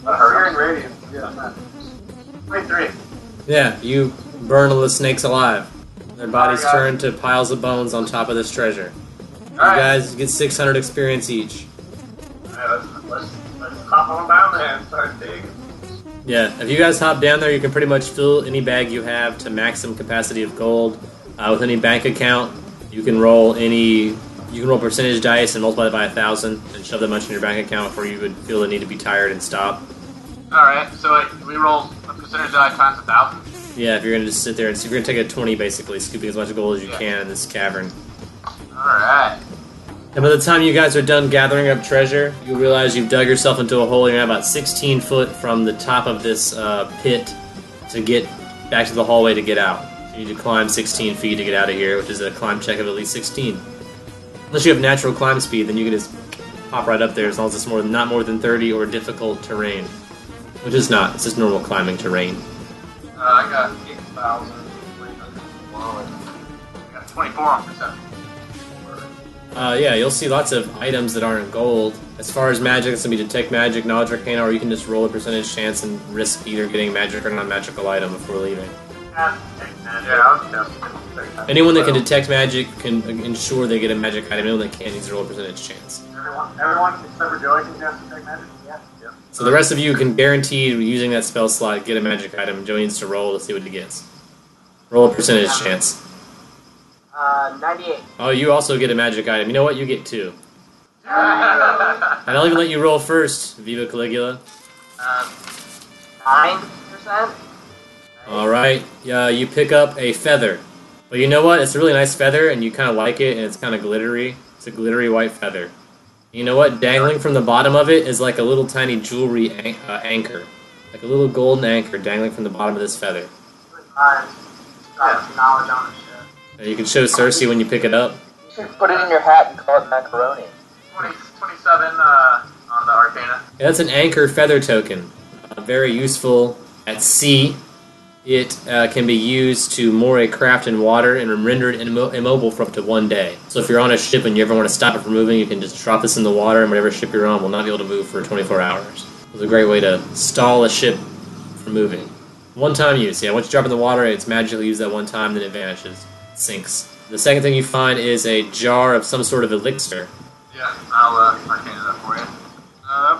Searing Radiance, yeah. 23. Yeah, you burn all the snakes alive. Their bodies turn to piles of bones on top of this treasure. You guys get 600 experience each. Alright, let's hop on down there and start digging. Yeah, if you guys hop down there, you can pretty much fill any bag you have to maximum capacity of gold. With any bank account, you can roll percentage dice and multiply it by 1,000 and shove that much in your bank account before you would feel the need to be tired and stop. Alright, so we roll a percentage die times 1,000. Yeah, if you're gonna just sit there and you're gonna take a 20 basically, scooping as much gold as you can in this cavern. Alright. And by the time you guys are done gathering up treasure, you realize you've dug yourself into a hole. You're now about 16 foot from the top of this pit to get back to the hallway to get out. So you need to climb 16 feet to get out of here, which is a climb check of at least 16. Unless you have natural climb speed, then you can just hop right up there as long as it's not more than 30 or difficult terrain. Which is not. It's just normal climbing terrain. I got 8,000. I got 24 on perception. Yeah, you'll see lots of items that aren't gold. As far as magic, it's going to be Detect Magic, Knowledge Arcana, or you can just roll a percentage chance and risk either getting a magic or non-magical item before leaving. Yeah, I was testing. Anyone that can detect magic can ensure they get a magic item. Anyone that can't needs to roll a percentage chance. Everyone except for Joey can cast Detect Magic? Yeah. So the rest of you can guarantee using that spell slot get a magic item. Joey needs to roll to see what he gets. Roll a percentage chance. 98. Oh, you also get a magic item. You know what? You get 2. And I'll even let you roll first, Viva Caligula. 9%? Alright, you pick up a feather. But you know what? It's a really nice feather, and you kind of like it, and it's kind of glittery. It's a glittery white feather. You know what? Dangling from the bottom of it is like a little tiny jewelry anchor. Like a little golden anchor dangling from the bottom of this feather. Got knowledge on the shit. And you can show Cersei when you pick it up. You should put it in your hat and call it macaroni. 27 on the Arcana. Yeah, that's an anchor feather token. Very useful at sea. It can be used to moor a craft in water and render it immobile for up to 1 day. So if you're on a ship and you ever want to stop it from moving, you can just drop this in the water, and whatever ship you're on will not be able to move for 24 hours. It's a great way to stall a ship from moving. One-time use. Yeah, once you drop it in the water, it's magically used that one time, then it vanishes. It sinks. The second thing you find is a jar of some sort of elixir. Yeah, I'll Arcana that for you.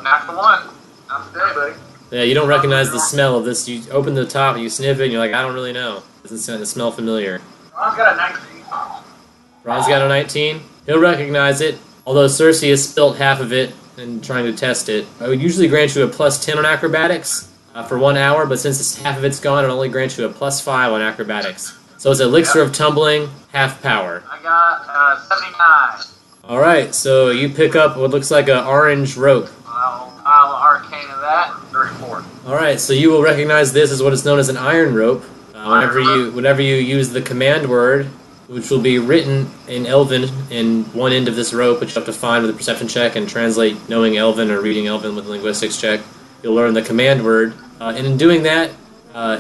Natural 1. Not today, buddy. Yeah, you don't recognize the smell of this. You open the top, and you sniff it, and you're like, I don't really know. It doesn't smell familiar. Ron's got a 19. Ron's got a 19. He'll recognize it, although Cersei has spilt half of it and trying to test it. I would usually grant you a plus 10 on acrobatics for 1 hour, but since half of it's gone, it'll only grant you a plus 5 on acrobatics. So it's elixir of tumbling, half power. I got 79. Alright, so you pick up what looks like an orange rope. I'll Arcana that. 34. Alright, so you will recognize this as what is known as an iron rope. Whenever you use the command word, which will be written in Elven in one end of this rope, which you have to find with a perception check and translate knowing Elven or reading Elven with a linguistics check, you'll learn the command word. And in doing that,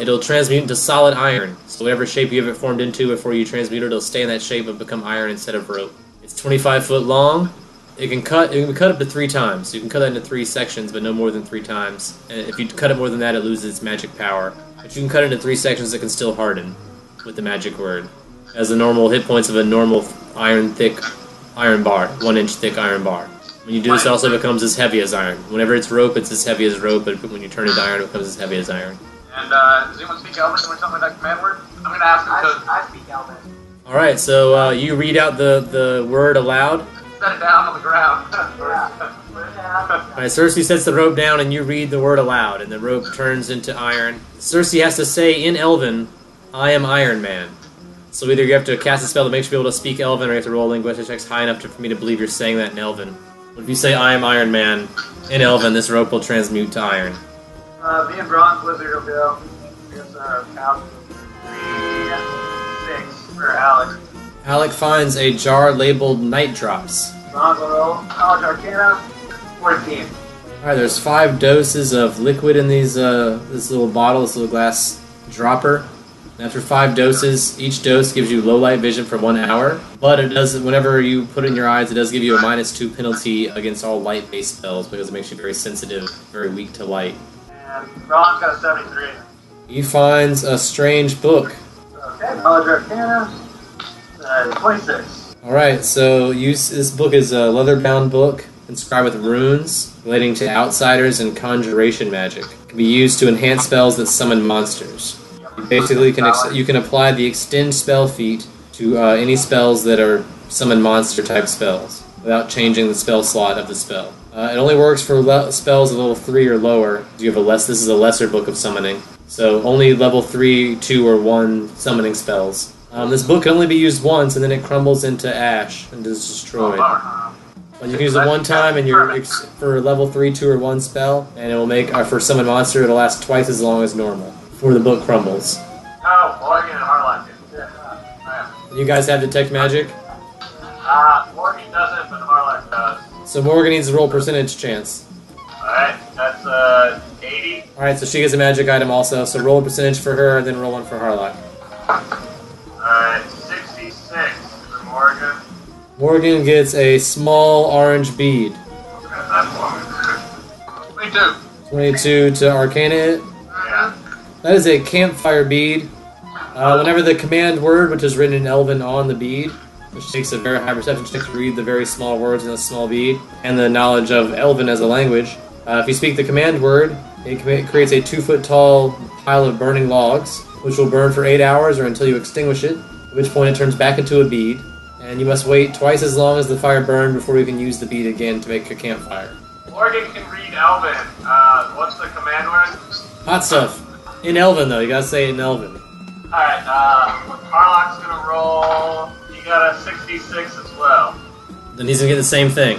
it'll transmute into solid iron. So whatever shape you have it formed into before you transmute it, it'll stay in that shape and become iron instead of rope. It's 25 foot long. It can be cut up to 3 times. So you can cut that into 3 sections, but no more than 3 times. And if you cut it more than that, it loses its magic power. But you can cut it into 3 sections that can still harden with the magic word. As the normal hit points of a normal thick iron bar, 1 inch thick iron bar. When you do this, it also becomes as heavy as iron. Whenever it's rope, it's as heavy as rope, but when you turn it to iron, it becomes as heavy as iron. And does anyone speak Elven or something like that command word? I'm going to ask him I speak Elven. Alright, so you read out the word aloud. set it down on the ground. Yeah. Put it down. Alright, Cersei sets the rope down and you read the word aloud, and the rope turns into iron. Cersei has to say in Elven, I am Iron Man. So either you have to cast a spell that makes you be able to speak Elven, or you have to roll linguistic checks high enough for me to believe you're saying that in Elven. But if you say I am Iron Man in Elven, this rope will transmute to iron. Me and Bronze Lizard will go. I guess count 3, 6 for Alex. Alec finds a jar labeled Night Drops. Bronze will roll. Knowledge Arcana, 14. Alright, there's 5 doses of liquid in these this little bottle, this little glass dropper. After 5 doses, each dose gives you low light vision for 1 hour, but it does, whenever you put it in your eyes, it does give you a -2 penalty against all light-based spells because it makes you very sensitive, very weak to light. And Bronze got a 73. He finds a strange book. Okay, Knowledge Arcana, 26. Alright, so this book is a leather-bound book inscribed with runes relating to outsiders and conjuration magic. It can be used to enhance spells that summon monsters. You basically you can apply the extend spell feat to any spells that are summon monster type spells without changing the spell slot of the spell. It only works for spells of level 3 or lower. You have this is a lesser book of summoning, so only level 3, 2, or 1 summoning spells. This book can only be used once, and then it crumbles into ash and is destroyed. But you can use it one time, and you're for level 3, 2, or 1 spell, and it will make for summon monster. It'll last twice as long as normal before the book crumbles. Oh, Morgan and Harlock do. Yeah. You guys have detect magic, Morgan doesn't, but Harlock does. so Morgan needs to roll percentage chance. Alright, that's 80. All right, so she gets a magic item also. So roll a percentage for her, and then roll one for Harlock. Alright, 66 for Morgan. Morgan gets a small orange bead. That's 22. 22 to Arcana it. Yeah. That is a campfire bead. Whenever the command word, which is written in Elven on the bead, which takes a very high perception check to read the very small words in a small bead, and the knowledge of Elven as a language, if you speak the command word, it creates a 2-foot-tall pile of burning logs, which will burn for 8 hours or until you extinguish it, at which point it turns back into a bead, and you must wait twice as long as the fire burned before you can use the bead again to make a campfire. Morgan can read Elven. What's the command word? Hot stuff. In Elven, though. You gotta say it in Elven. Alright, Harlock's gonna roll. You got a 66 as well. Then he's gonna get the same thing.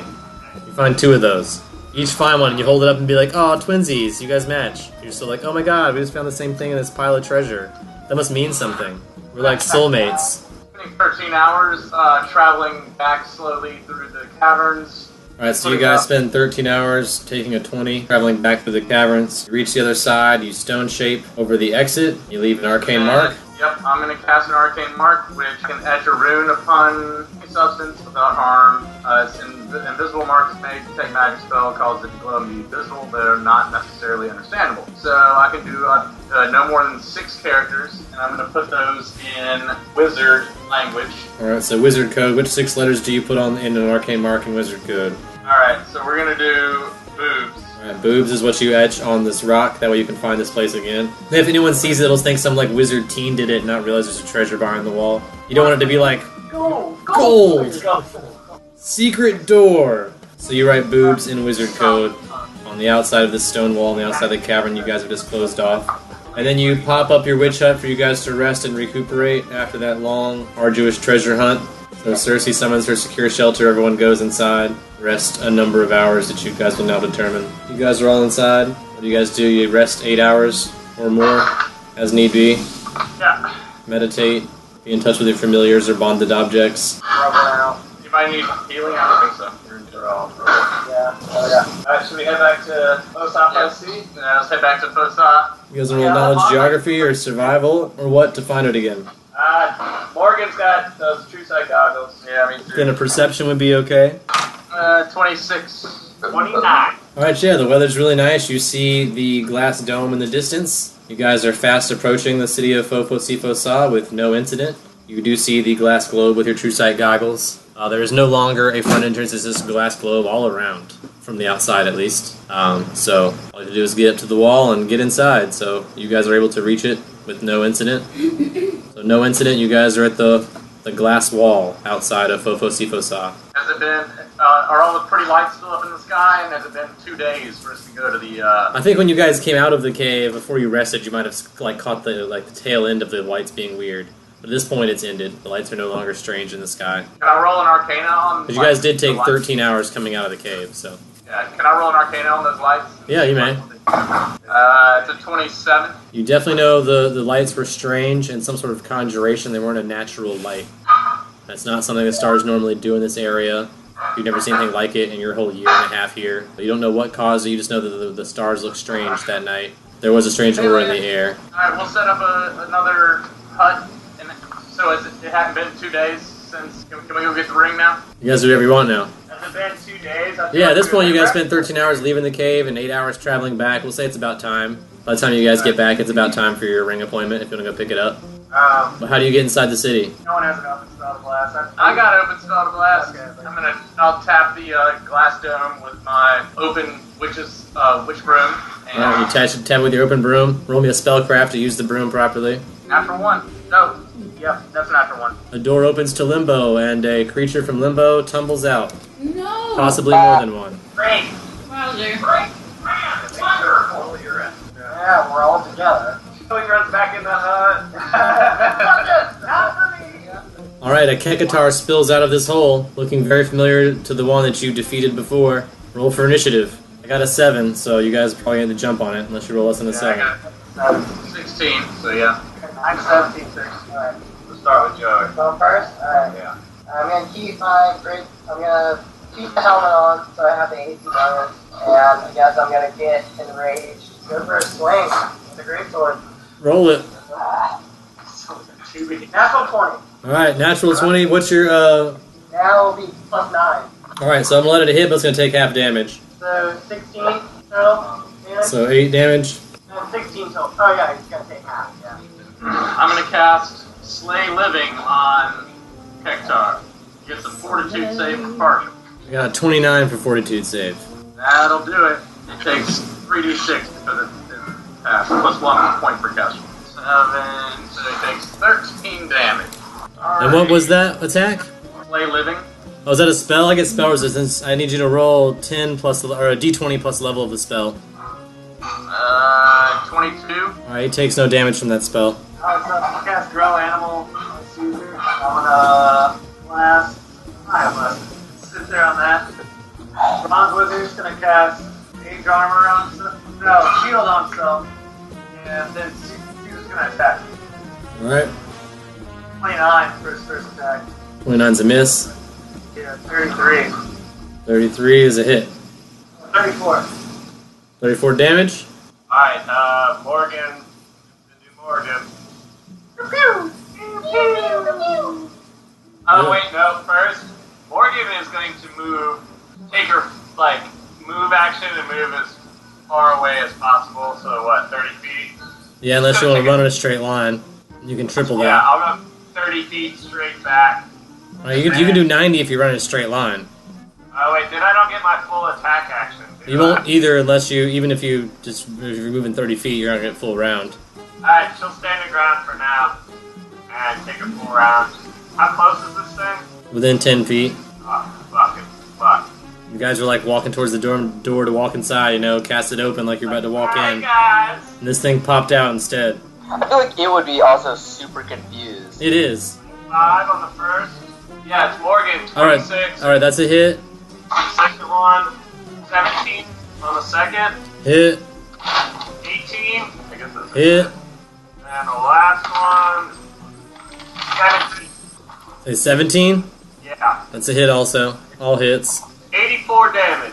You find 2 of those. Each find one, and you hold it up and be like, "Oh, twinsies, you guys match." You're still like, "Oh my god, we just found the same thing in this pile of treasure. That must mean something. We're like soulmates." Spending 13 hours traveling back slowly through the caverns. Alright, so you guys spend 13 hours taking a 20, traveling back through the caverns. You reach the other side, you stone shape over the exit, you leave an arcane mark. Yep, I'm going to cast an arcane mark, which can etch a rune upon a substance without harm. It's invisible marks may detect magic spell, cause it to glow and be visible, but are not necessarily understandable. So I can do no more than 6 characters, and I'm going to put those in wizard language. Alright, so wizard code. Which 6 letters do you put on in an arcane mark in wizard code? Alright, so we're going to do boobs. Alright, boobs is what you etch on this rock, that way you can find this place again. And if anyone sees it, it'll think some like wizard teen did it and not realize there's a treasure behind the wall. You don't want it to be like, gold! Secret door! So you write boobs in wizard code on the outside of this stone wall, on the outside of the cavern you guys have just closed off. And then you pop up your witch hut for you guys to rest and recuperate after that long, arduous treasure hunt. So Cersei summons her secure shelter, everyone goes inside, rest a number of hours that you guys will now determine. You guys are all inside. What do you guys do? You rest 8 hours or more, as need be. Yeah. Meditate, be in touch with your familiars or bonded objects. Rub around. You might need healing, I don't think so. Yeah. Oh, yeah. Alright, should we head back to Fosa? Yeah, let's head back to Fosa. You guys want to roll knowledge, geography, or survival, or what to find it again? Morgan's got those true sight goggles. Yeah, me too. Then a perception would be okay. 26. 29. Alright, yeah, the weather's really nice. You see the glass dome in the distance. You guys are fast approaching the city of Fosa with no incident. You do see the glass globe with your true sight goggles. There is no longer a front entrance, it's just a glass globe all around, from the outside at least. So all you have to do is get up to the wall and get inside. So you guys are able to reach it with no incident. So no incident, you guys are at the glass wall outside of Fosa. Has it been, are all the pretty lights still up in the sky, and has it been 2 days for us to go to the, I think when you guys came out of the cave, before you rested, you might have like caught the tail end of the lights being weird. But at this point, it's ended. The lights are no longer strange in the sky. Can I roll an Arcana on? Because you guys did take 13 hours coming out of the cave, so. Yeah, can I roll an Arcana on those lights? Yeah, you may. It's a 27. You definitely know the lights were strange and some sort of conjuration. They weren't a natural light. That's not something the stars normally do in this area. You've never seen anything like it in your whole year and a half here. You don't know what caused it. You just know that the stars look strange that night. There was a strange aura in the air. Alright, we'll set up another hut. And so it hadn't been 2 days since... Can we go get the ring now? You guys do whatever you want now. Has it been 2 days? Yeah, at this point you guys spent 13 hours leaving the cave and 8 hours traveling back. We'll say it's about time. By the time you guys get back, it's about time for your ring appointment if you want to go pick it up. But how do you get inside the city? No one has an open spell to blast. I got open spell to blast. Okay, I'll tap the glass dome with my open witch broom. And Alright, you tap with your open broom. Roll me a spellcraft to use the broom properly. after 1. No. Yep, that's an after 1. A door opens to limbo, and a creature from limbo tumbles out. No! Possibly more than one. Great. Wowzer. Wonderful. Yeah, we're all together. He runs back in the hut. Not for me. Alright, Alright, a Kekatar spills out of this hole, looking very familiar to the one that you defeated before. Roll for initiative. I got a 7, so you guys probably have to jump on it, unless you roll less than a 7. I got 16, so yeah. I'm 17, sir. Alright. We'll start with Joey. Going first? Alright. Yeah. I'm gonna keep the helmet on so I have the AC bonus. And I guess I'm gonna get enraged. Go for a swing with the greatsword. Roll it. Natural 20. Alright, natural 20. What's your, Now it'll be plus 9. Alright, so I'm gonna let it hit, but it's gonna take half damage. So 16 total damage. So 8 damage. And 16 total. Oh yeah, he's gonna take half, yeah. I'm going to cast Slay Living on Kektar. Gets a Fortitude save for partial. I got a 29 for fortitude save. That'll do it. It takes 3d6 because it's in half, plus 1 point per cast. 7, so it takes 13 damage. And what was that attack? Slay Living. Oh, is that a spell? I get spell resistance. I need you to roll 10 plus, or a d20 plus level of the spell. 22. Alright, he takes no damage from that spell. Alright, so I'm gonna cast Grow Animal on Caesar. I'm gonna blast. Sit there on that. Bronze Wizard's gonna cast Mage Armor on himself. No, Shield on himself. And then Caesar's gonna attack. Alright. 29 for his first attack. 29's a miss. Yeah, 33. 33 is a hit. 34. 34 damage. Alright, Morgan. The new Morgan. Oh, wait, no. First, Morgan is going to move, take her, move action and move as far away as possible. So, what, 30 feet? Yeah, unless you want to run in a straight line. You can triple Yeah, that. I'll go 30 feet straight back. Alright, you can do 90 if you run in a straight line. Oh, wait, then I don't get my full attack action. You won't either unless you, even if you're moving 30 feet, you're not going to get full round. Alright, she'll stand her ground for now and take a full round. How close is this thing? Within 10 feet. Oh, fuck. You guys are like walking towards the door to walk inside, you know, cast it open like you're about to walk Hi, in. guys! And this thing popped out instead. I feel like it would be also super confused. It is. 5 on the first. Yeah, it's Morgan. 26. Alright, that's a hit. Second one. 17 on the second. Hit. 18. I guess that's Hit. And the last one. 17. Say 17. Yeah. That's a hit also. All hits. 84 damage.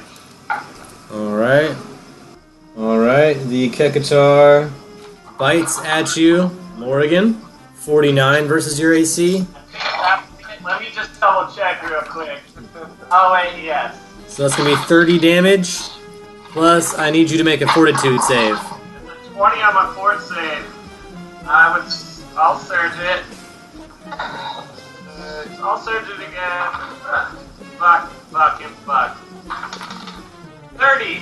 Alright. Alright, the Kekatar bites at you. Morgan. 49 versus your AC. Let me just double check real quick. Oh, wait, yes. So that's going to be 30 damage. Plus, I need you to make a fortitude save. It's a 20 on my fourth save. I'll surge it. I'll surge it again. Fuck. 30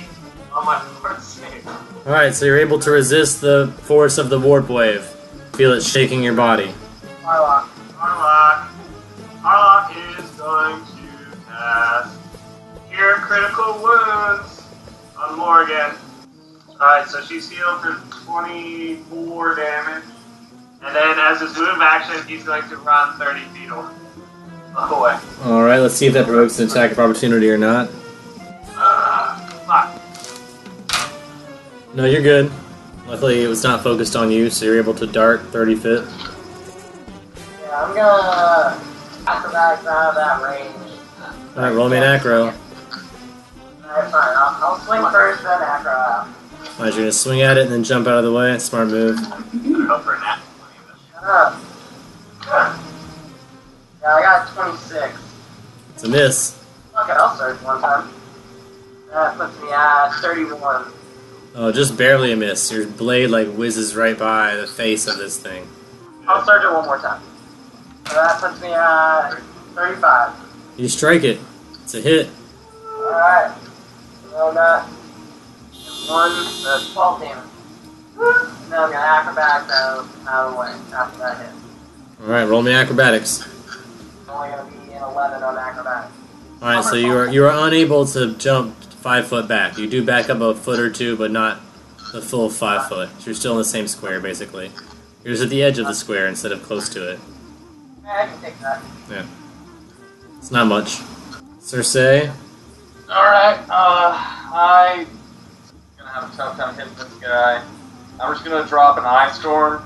on my fourth save. Alright, so you're able to resist the force of the warp wave. Feel it shaking your body. Harlock is going to cast Cure Critical Wounds on Morgan. Alright, so she's healed for 24 damage. And then as his move action, he's going to run 30 feet away. Alright, let's see if that provokes an attack of opportunity or not. Fuck. No, you're good. Luckily, it was not focused on you, so you're able to dart 30 feet. Yeah, I'm gonna acrobatics out of that range. Alright, roll me an acro. Alright, fine. I'll swing first, then acro out. Alright, you're gonna swing at it and then jump out of the way. Smart move. Go for a nat 20. Shut up. Yeah, I got 26. It's a miss. Okay, I'll search one time. That puts me at 31. Oh, just barely a miss. Your blade like whizzes right by the face of this thing. I'll search it one more time. So that puts me at 35. You strike it. It's a hit. Alright. So that 12 damage. And then I'm gonna acrobatics out of the way after that hit. Alright, roll me acrobatics. I'm only gonna be in 11 on acrobatics. Alright, so you are unable to jump 5 foot back. You do back up a foot or two, but not the full 5 foot. So you're still in the same square, basically. You're just at the edge of the square instead of close to it. I can take that. Yeah. It's not much. Cersei. Alright, I'm gonna have a tough time hitting this guy. I'm just gonna drop an Ice Storm.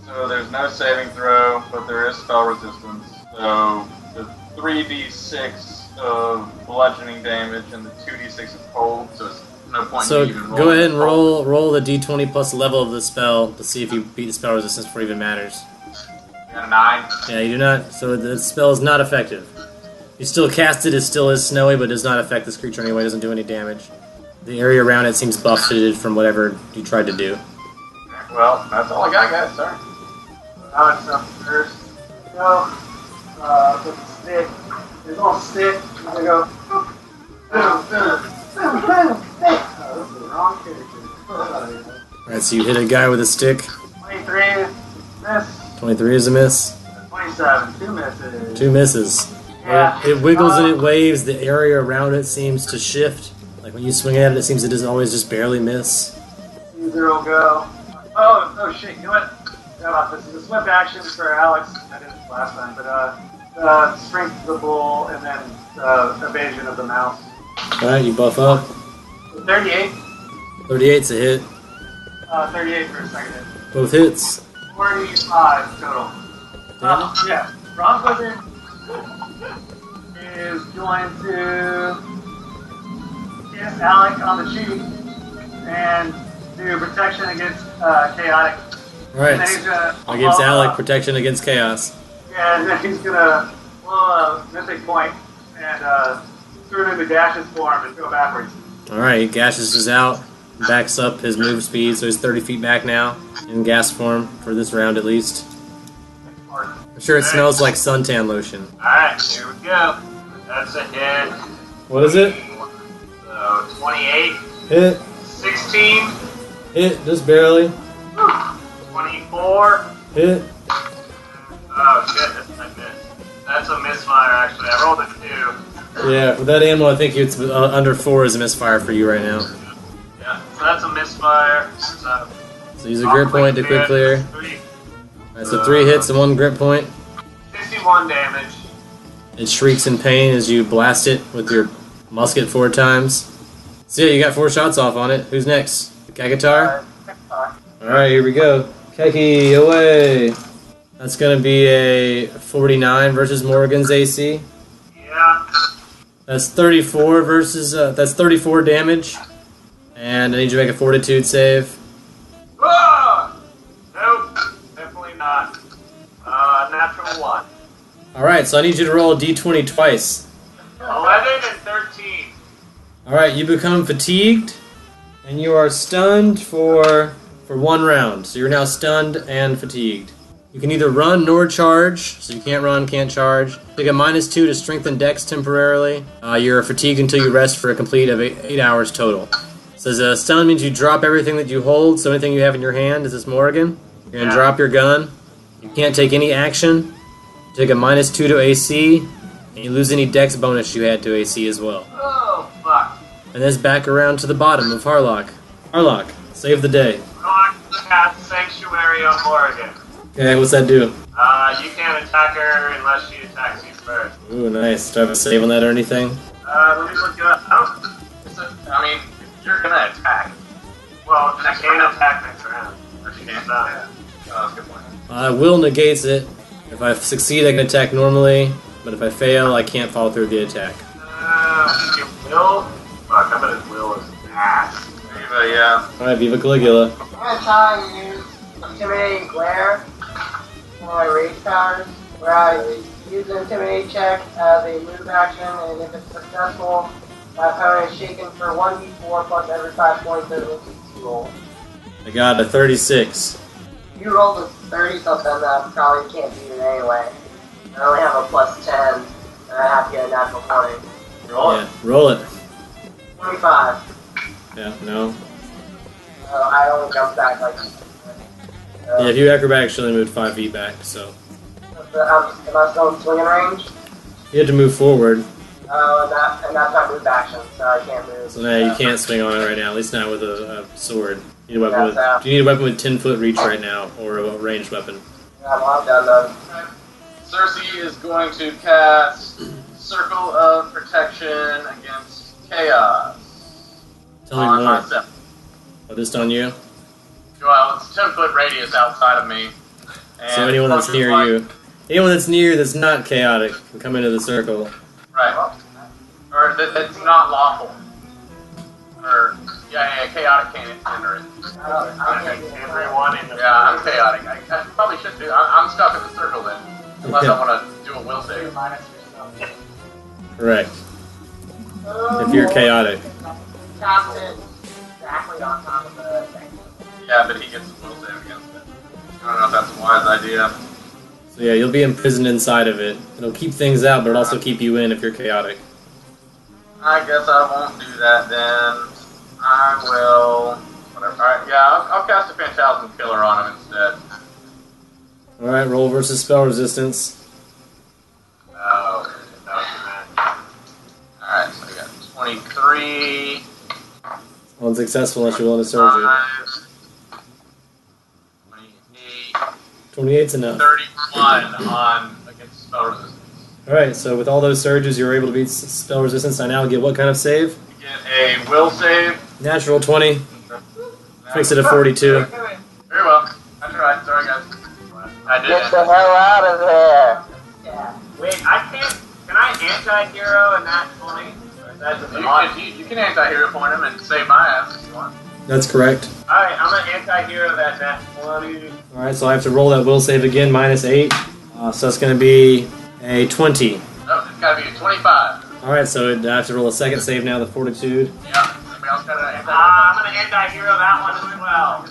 So there's no saving throw, but there is spell resistance. So the 3d6 of bludgeoning damage and the 2d6 of cold, so it's no point So in even rolling. go ahead and roll the d20 plus the level of the spell to see if you beat the spell resistance before it even matters. Got a 9. Yeah, you do not. So the spell is not effective. You still cast it. It still is snowy, but does not affect this creature anyway. Doesn't do any damage. The area around it seems buffeted from whatever you tried to do. Well, that's all I got, guys. Sorry. Alex up first. Go. With the stick. His little stick. He's gonna go. Boom, boom. Boom, boom, stick. Oh, this is the wrong character. Alright, so you hit a guy with a stick. 23. Miss. 23 is a miss. 27. 2 misses. 2 misses. Yeah. It wiggles and it waves. The area around it seems to shift. Like when you swing at it, it seems it doesn't always just barely miss. 2-0 go. Oh shit, you know what? This is a swift action for Alex. I did this last time, but strength of the bull and then evasion of the mouse. Alright, you buff up. 38. 38's a hit. 38 for a second hit. Both hits. 45 total. Yeah. Bronze Wizard is going to hit Alec on the cheek and do protection against chaotic. Alright. And then he's gonna That gives Alec protection against chaos. Yeah, and then he's gonna blow a mythic point and turn into Dash's form and go backwards. Alright, he gashes us out, backs up his move speed, so he's 30 feet back now, in gas form, for this round at least. I'm sure it smells like suntan lotion. Alright, here we go. That's a hit. What is it? So, 28. Hit. 16. Hit, just barely. 24. Hit. Oh shit, I missed. That's a misfire actually. I rolled a 2. Yeah, with that ammo, I think it's under 4 is a misfire for you right now. Yeah, so that's a misfire. So use a grip point to quick clear. 3. Alright, so 3 hits and 1 grip point. 61 damage. It shrieks in pain as you blast it with your musket 4 times. So yeah, you got 4 shots off on it. Who's next? The Kagatar? Alright, here we go. Keki, away! That's gonna be a 49 versus Morgan's AC. Yeah. That's 34 versus, that's 34 damage. And I need you to make a fortitude save. Ah! Nope, definitely not. Natural 1. Alright, so I need you to roll a d20 twice. 11 and 13. Alright, you become fatigued, and you are stunned for 1 round. So you're now stunned and fatigued. You can neither run nor charge, so you can't run, can't charge. Take a -2 to strengthen dex temporarily. You're fatigued until you rest for a complete of 8 hours total. It says stun means you drop everything that you hold, so anything you have in your hand. Is this Morgan? You're going to drop your gun. You can't take any action. Take a -2 to AC, and you lose any dex bonus you had to AC as well. Oh, fuck. And that's back around to the bottom of Harlock. Harlock, save the day. I'm going to cast Sanctuary on Morgan. Okay, what's that do? You can't attack her unless she attacks you first. Ooh, nice. Do I have a save on that or anything? Let me look it up. I mean, you're gonna attack. Well, I can't attack next round. Or she can't. Yeah. Oh, that's a good point. Will negates it. If I succeed, I can attack normally, but if I fail, I can't follow through the attack. Your will? Fuck, I bet his will is ass. But yeah. Alright, Viva Caligula. I'm gonna try and use Intimidating Glare for my rage powers, where I use the Intimidate check as a move action, and if it's successful, my opponent is shaken for 1d4 plus every 5 points of the DC roll. I got a 36. If you rolled a 30 something, I probably can't beat it anyway. I only have a +10, and I have to get a natural 20. Roll it. Yeah, roll it. 25. Yeah, no. I only jumped back like. Yeah, if you acrobatically moved 5 feet back, so. Am I still in swinging range? You have to move forward. And that's my move action, so I can't move. So now you can't swing on it right now, at least not with a sword. You need a weapon Yeah, with, you need a weapon with 10-foot reach right now, or a ranged weapon. Yeah, well, I'm done then. Cersei is going to cast Circle of Protection against Chaos. Tell me on more. myself. Oh, just on you? Well, it's a 10-foot radius outside of me. So anyone that's near you. Anyone that's near that's not chaotic can come into the circle. Right. Or that's not lawful. Or, yeah, chaotic can't enter it. Everyone in the Yeah, I'm chaotic. I probably should do. I'm stuck in the circle then. Unless I want to do a will save. Correct. If you're chaotic. Cast it exactly on top of the thing. Yeah, but he gets a will save against it. I don't know if that's a wise idea. So yeah, you'll be imprisoned inside of it. It'll keep things out, but it'll also keep you in if you're chaotic. I guess I won't do that then. I will. Whatever. Alright, yeah, I'll cast a Phantasm Killer on him instead. Alright, roll versus spell resistance. Oh, that was the match. Alright, so we got 23. Unsuccessful unless you're willing to surge 28. it. 28's enough. 31 on against spell resistance. Alright, so with all those surges, you were able to beat spell resistance. I now get what kind of save? You get a will save. Natural 20. Makes it a 42. Very well. That's right. Sorry, guys. I did Get it. the hell out of there. Yeah. Wait, I can't. Can I anti-hero in that 20? Or is that just an odd? You can anti-hero point him and save my ass if you want. That's correct. Alright, I'm an anti-hero that 20. Alright, so I have to roll that will save again, minus 8. So that's going to be a 20. No, it's got to be a 25. Alright, so I have to roll a second save now, the fortitude. Yeah. Somebody else got an anti-hero? I'm gonna anti-hero that one as well.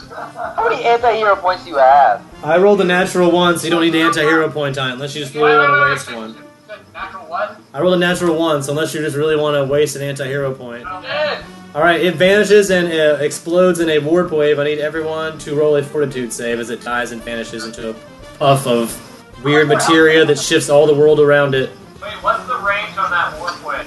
How many anti-hero points do you have? I rolled a natural 1, so you don't need the anti-hero point on it, unless you just really want to waste one. Natural what? I rolled a natural 1, so unless you just really want to waste an anti-hero point. I'm dead. Alright, it vanishes and explodes in a warp wave. I need everyone to roll a fortitude save as it dies and vanishes into a puff of weird materia that shifts all the world around it. Wait, what's the range on that warp wave?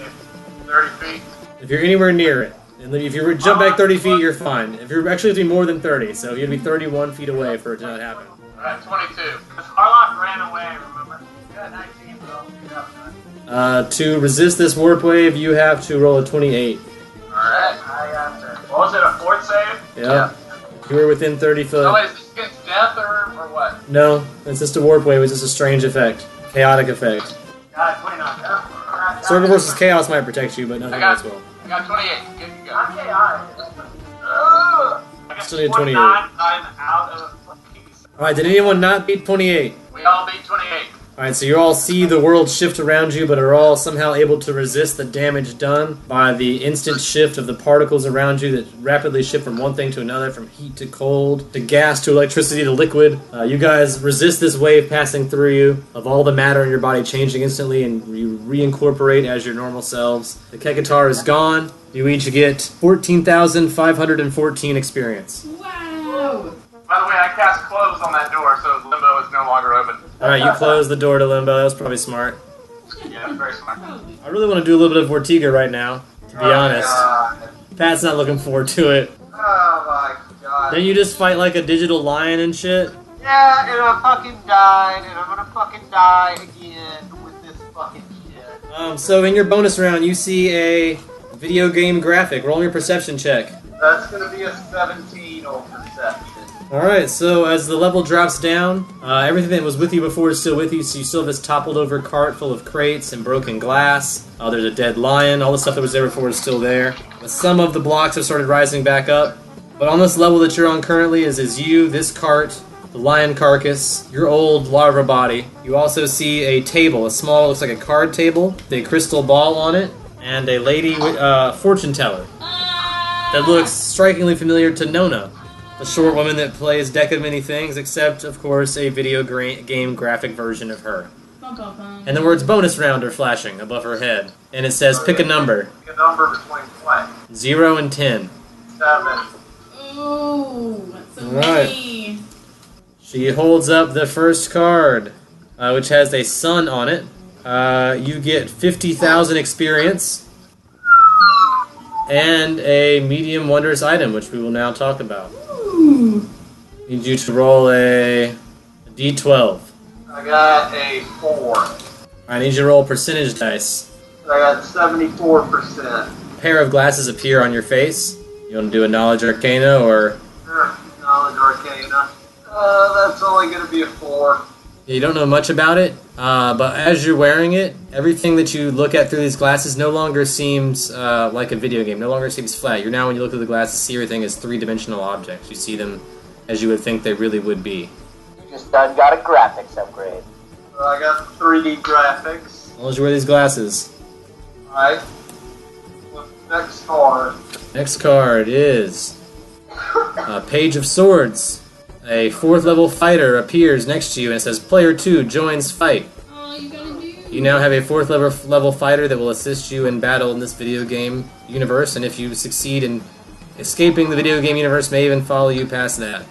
30 feet. If you're anywhere near it, and if you jump back 30 feet, you're fine. If you're actually have to be more than 30, so you have to be 31 feet away for it to not happen. Alright, 22. Harlock ran away, remember? Yeah, 19, bro. To resist this warp wave, you have to roll a 28. Alright. I got to. What was it, a fort save? Yeah. You were within 30 So foot. wait, is this against death or what? No, it's just a warp wave. It's just a strange effect. Chaotic effect. Got 29. Circle versus chaos might protect you, but nothing I got- else will. I got 28. Good to go. I'm chaotic. I got Still need 28. 29. I'm out of fucking. Alright, did anyone not beat 28? We all beat 28. Alright, so you all see the world shift around you, but are all somehow able to resist the damage done by the instant shift of the particles around you that rapidly shift from one thing to another, from heat to cold, to gas to electricity to liquid. You guys resist this wave passing through you, of all the matter in your body changing instantly, and you reincorporate as your normal selves. The Kekatar is gone. You each get 14,514 experience. Wow! By the way, I cast close on that door, so limbo is no longer open. Alright, you close the door to Limbo. That was probably smart. Yeah, very smart. I really want to do a little bit of Vortiga right now, to be honest. Pat's not looking forward to it. Oh my god. Then you just fight like a digital lion and shit. Yeah, and I fucking died, and I'm gonna fucking die again with this fucking shit. So in your bonus round, you see a video game graphic. Roll your perception check. That's gonna be a 17 on perception. Alright, so as the level drops down, everything that was with you before is still with you, so you still have this toppled over cart full of crates and broken glass. There's a dead lion, all the stuff that was there before is still there. Some of the blocks have started rising back up, but on this level that you're on currently is you, this cart, the lion carcass, your old larva body. You also see a table, a small, looks like a card table, with a crystal ball on it, and a lady, fortune teller, that looks strikingly familiar to Nona. The short woman that plays Deck of Many Things, except, of course, a video game graphic version of her. And the words bonus round are flashing above her head. And it says, pick a number. Pick a number between what? 0 and 10. 7. Ooh, that's so Alright. many. She holds up the first card, which has a sun on it. You get 50,000 experience. And a medium wondrous item, which we will now talk about. Ooh. Need you to roll a d12. I got a 4. I need you to roll percentage dice. I got 74%. A pair of glasses appear on your face. You want to do a knowledge arcana or... Knowledge Arcana. That's only going to be a 4. You don't know much about it, but as you're wearing it, everything that you look at through these glasses no longer seems like a video game, no longer seems flat. You're now, when you look through the glasses, see everything as three-dimensional objects. You see them as you would think they really would be. You just done got a graphics upgrade. I got 3D graphics. As long as you wear these glasses. Alright. What's the next card? Next card is Page of Swords. A 4th level fighter appears next to you and it says, Player 2 joins fight. Oh, you gotta do. You now have a 4th level fighter that will assist you in battle in this video game universe, and if you succeed in escaping the video game universe, may even follow you past that.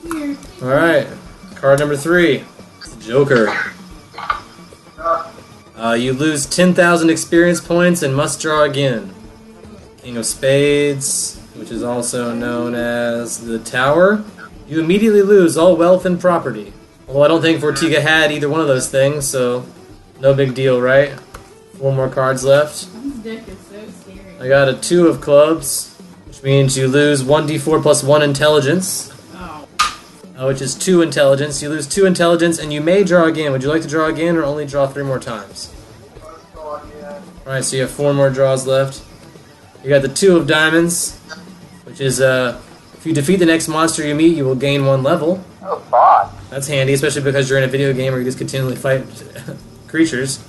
Feels weird. Alright, card number 3. It's the Joker. You lose 10,000 experience points and must draw again. King of Spades, which is also known as the Tower. You immediately lose all wealth and property. Although I don't think Vortiga had either one of those things, so no big deal, right? 4 more cards left. This deck is so scary. I got a 2 of clubs, which means you lose 1d4 plus 1 intelligence, Oh. which is 2 intelligence. You lose 2 intelligence, and you may draw again. Would you like to draw again, or only draw 3 more times? Let's go again. Alright, so you have 4 more draws left. You got the 2 of diamonds, which is, if you defeat the next monster you meet, you will gain 1 level. Oh, boss. That's handy, especially because you're in a video game where you just continually fight creatures.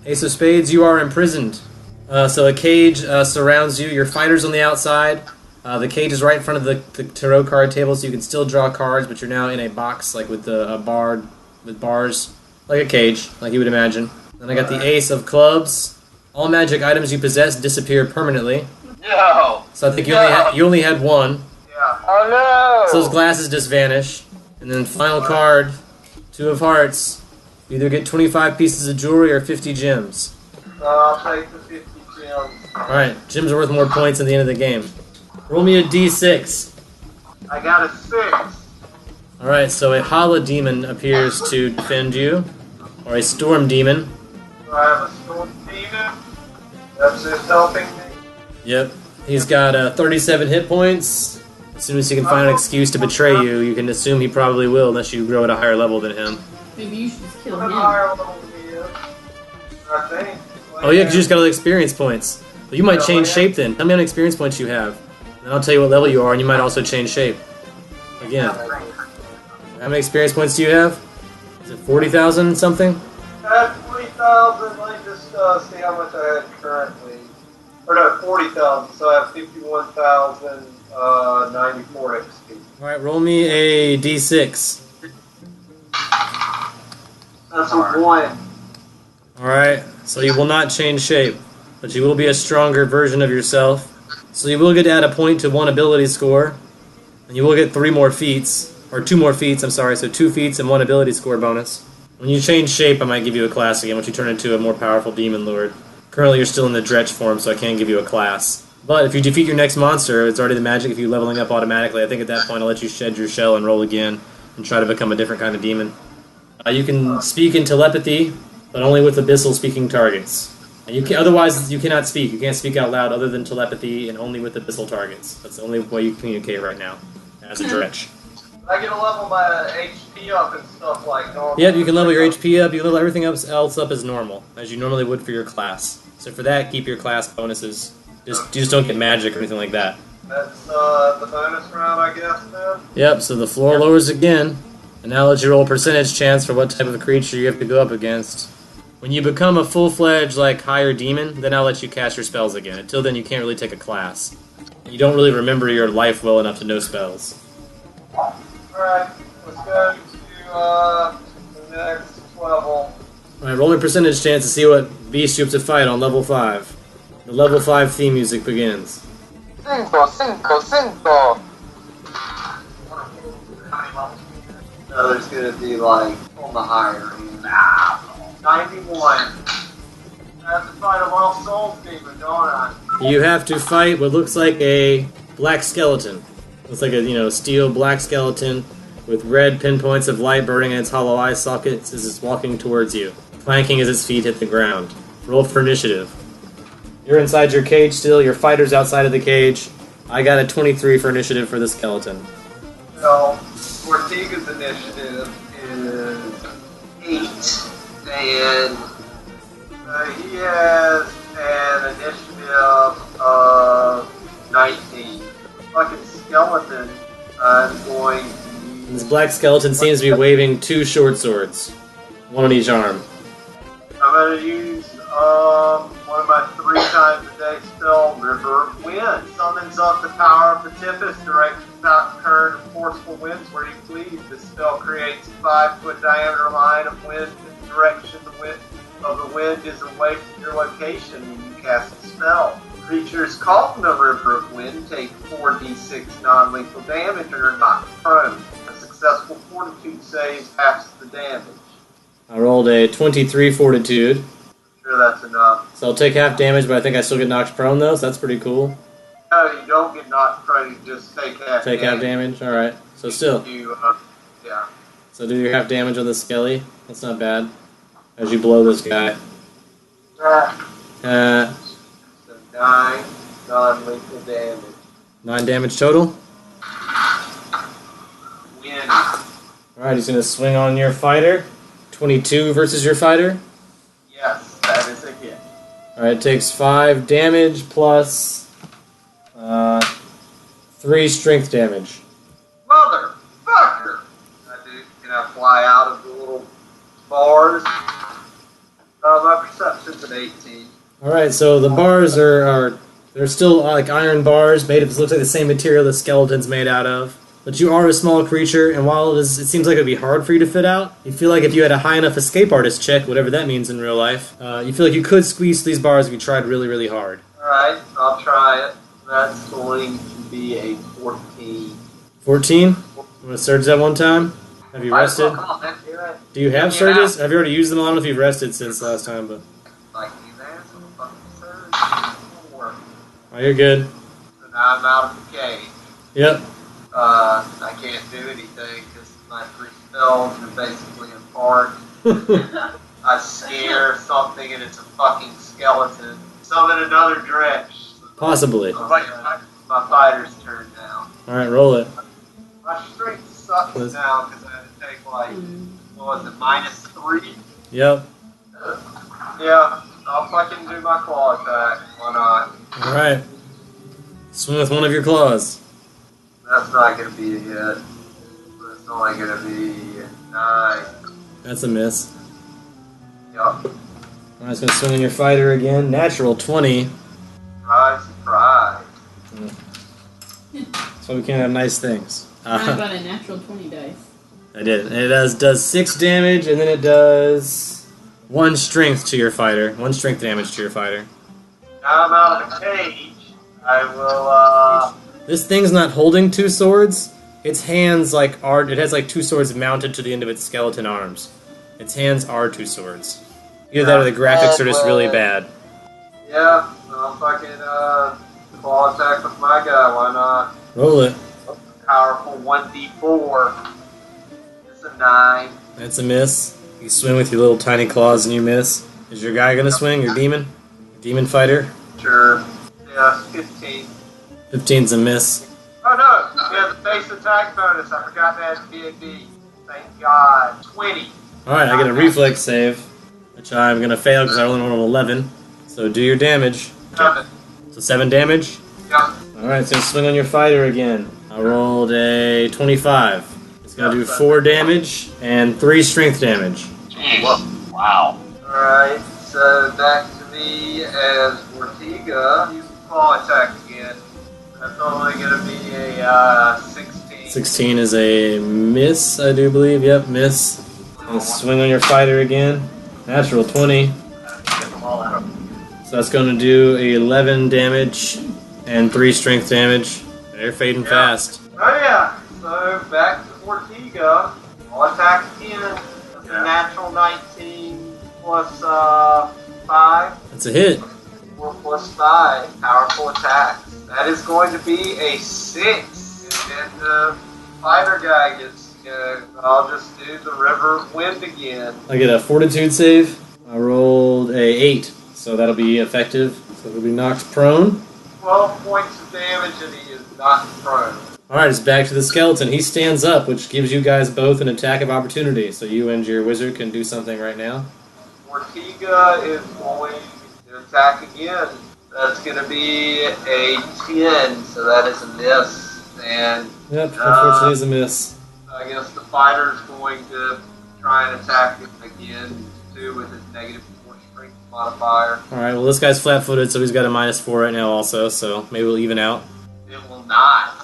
Ace of Spades, you are imprisoned. So a cage surrounds you. Your fighter's on the outside. The cage is right in front of the tarot card table, so you can still draw cards, but you're now in a box, like with a bar with bars, like a cage, like you would imagine. Then I got the Ace of Clubs. All magic items you possess disappear permanently. Yo! So I think you only had 1. Yeah. Oh no! So those glasses just vanish. And then final card, 2 of Hearts. You either get 25 pieces of jewelry or 50 gems. I'll take the 50 gems. Alright, gems are worth more points at the end of the game. Roll me a d6. I got a 6. Alright, so a Hala demon appears to defend you. Or a storm demon. So I have a storm demon. That's just helping me. Yep. He's got 37 hit points. As soon as he can find an excuse to betray you, you can assume he probably will, unless you grow at a higher level than him. Maybe you should just kill I'm him. higher level than you. I think. Oh yeah, because you just got all the experience points. But you might change shape then. Tell me how many experience points you have. And I'll tell you what level you are, and you might also change shape. Again. How many experience points do you have? Is it 40,000 something? I have 40,000. Let me just see how much I have currently. Or no, 40,000. So I have 51,094 XP. Alright, roll me a d6. That's a 1. Alright, so you will not change shape, but you will be a stronger version of yourself. So you will get to add a point to 1 ability score, and you will get 3 more feats, or 2 more feats, I'm sorry, so 2 feats and 1 ability score bonus. When you change shape, I might give you a class again, once you turn into a more powerful demon lord. Currently you're still in the Dretch form, so I can't give you a class. But if you defeat your next monster, it's already the magic of you leveling up automatically. I think at that point I'll let you shed your shell and roll again, and try to become a different kind of demon. You can speak in telepathy, but only with abyssal speaking targets. And otherwise, you cannot speak. You can't speak out loud other than telepathy and only with abyssal targets. That's the only way you communicate right now, as a Dretch. I get a level my HP up and stuff like normal. Yep, you can level your HP up. You can level everything else up as normal, as you normally would for your class. So for that, keep your class bonuses. You just don't get magic or anything like that. That's the bonus round, I guess, then? Yep, so the floor lowers again. And now let you roll percentage chance for what type of creature you have to go up against. When you become a full-fledged, higher demon, then I'll let you cast your spells again. Until then, you can't really take a class. You don't really remember your life well enough to know spells. Alright, let's go to the next level. Alright, roll me percentage chance to see what beast you have to fight on level 5. The level 5 theme music begins. Cinco, cinco, cinco. No, there's gonna be on the higher end. 91. I have to fight a Lost Souls demon, don't I? You have to fight what looks like a black skeleton. Looks like a, steel black skeleton. with red pinpoints of light burning in its hollow eye sockets as it's walking towards you, clanking as its feet hit the ground. Roll for initiative. You're inside your cage still, your fighter's outside of the cage. I got a 23 for initiative for the skeleton. So, Ortega's initiative is 8, and he has an initiative of 19. Fucking skeleton, I'm going to use... This black skeleton seems to be waving 2 short swords, one on each arm. I'm going to use one of my 3 times a day spell, River of Wind. Summons up the power of the Tempest, directs without current of forceful winds where you please. This spell creates a 5-foot diameter line of wind in the direction of the wind is away from your location when you cast the spell. Creatures caught in the River of Wind take 4d6 non-lethal damage and are knocked prone. A successful fortitude save halves the damage. I rolled a 23 fortitude, Sure, that's enough. so I'll take half damage, but I think I still get knocked prone though, so that's pretty cool. No, you don't get knocked prone, you just take half Take half damage, alright. So still, You, yeah. so do your half damage on the skelly. That's not bad. As you blow this guy. So 9 non-lethal damage. 9 damage total. Win. Alright, he's gonna swing on your fighter. 22 versus your fighter. Yes, that is a hit. Alright, it takes 5 damage plus 3 strength damage. Motherfucker! Can I fly out of the little bars? My perception's an 18. Alright, so the bars are they're still like iron bars made of, looks like the same material the skeleton's made out of. But you are a small creature, and while it seems like it would be hard for you to fit out, you feel like if you had a high enough escape artist check, whatever that means in real life, you feel like you could squeeze these bars if you tried really, really hard. Alright, I'll try it. That's going to be a 14. 14? I'm gonna surge that one time. Have you rested? Come on, man. Do it. Do you have Yeah. surges? Have you already used them? I don't know if you've rested since last time, but... Like you there, so the fucking surge. 4. Oh, you're good. So now I'm out of the cage. Yep. I can't do anything because my 3 spells are basically in part. I scare something and it's a fucking skeleton. Summon another drench. Possibly. My fighter's turn now. Alright, roll it. My strength sucks now because I had to take like, what was it, -3? Yep. Yeah, I'll fucking do my claw attack. Why not? Alright. Swing with one of your claws. That's not gonna be a hit. It's only gonna be 9. That's a miss. Yup. Alright, it's gonna swing on your fighter again. Natural 20. Surprise, surprise. So we can't have nice things. How about a natural 20 dice? I did. And it does 6 damage, and then it does 1 strength to your fighter. 1 strength damage to your fighter. Now I'm out of the cage. I will, This thing's not holding 2 swords. Its hands it has 2 swords mounted to the end of its skeleton arms. Its hands are 2 swords. Either that or the graphics are just really bad. Yeah, I'll fucking, claw attack with my guy, why not? Roll it. Powerful 1d4. It's a 9. That's a miss. You swing with your little tiny claws and you miss. Is your guy gonna swing? Your demon? Demon fighter? Sure. Yeah, 15. 15's a miss. Oh no! He has a base attack bonus. I forgot that D&D. Thank God. 20. Alright, I get a reflex save, which I'm gonna fail because I only rolled an 11. So do your damage. 7. So 7 damage. Yeah. Alright, so swing on your fighter again. I rolled a 25. It's gonna do 4 damage and 3 strength damage. Jeez. Wow. Alright, so back to me as Ortega. You can claw attack again. That's only gonna be a 16. 16 is a miss, I do believe. Yep, miss. And swing on your fighter again. Natural 20. Get them all out. So that's going to do 11 damage and 3 strength damage. They're fading fast. Oh yeah, so back to Ortega. I'll attack again. That's a natural 19 plus 5. That's a hit. 4 plus 5. Powerful attacks. That is going to be a 6. And then the fighter guy gets to Yeah, I'll just do the River of Wind again. I get a fortitude save. I rolled a 8, so that'll be effective. So he'll be knocked prone. 12 points of damage and he is not prone. Alright, it's back to the skeleton. He stands up, which gives you guys both an attack of opportunity. So you and your wizard can do something right now. Ortega is going to attack again. That's going to be a 10, so that is a miss. And Yep, unfortunately it's a miss. I guess the fighter's going to try and attack him again, too, with his negative 4 strength modifier. Alright, well this guy's flat-footed, so he's got a -4 right now also, so maybe we'll even out. It will not.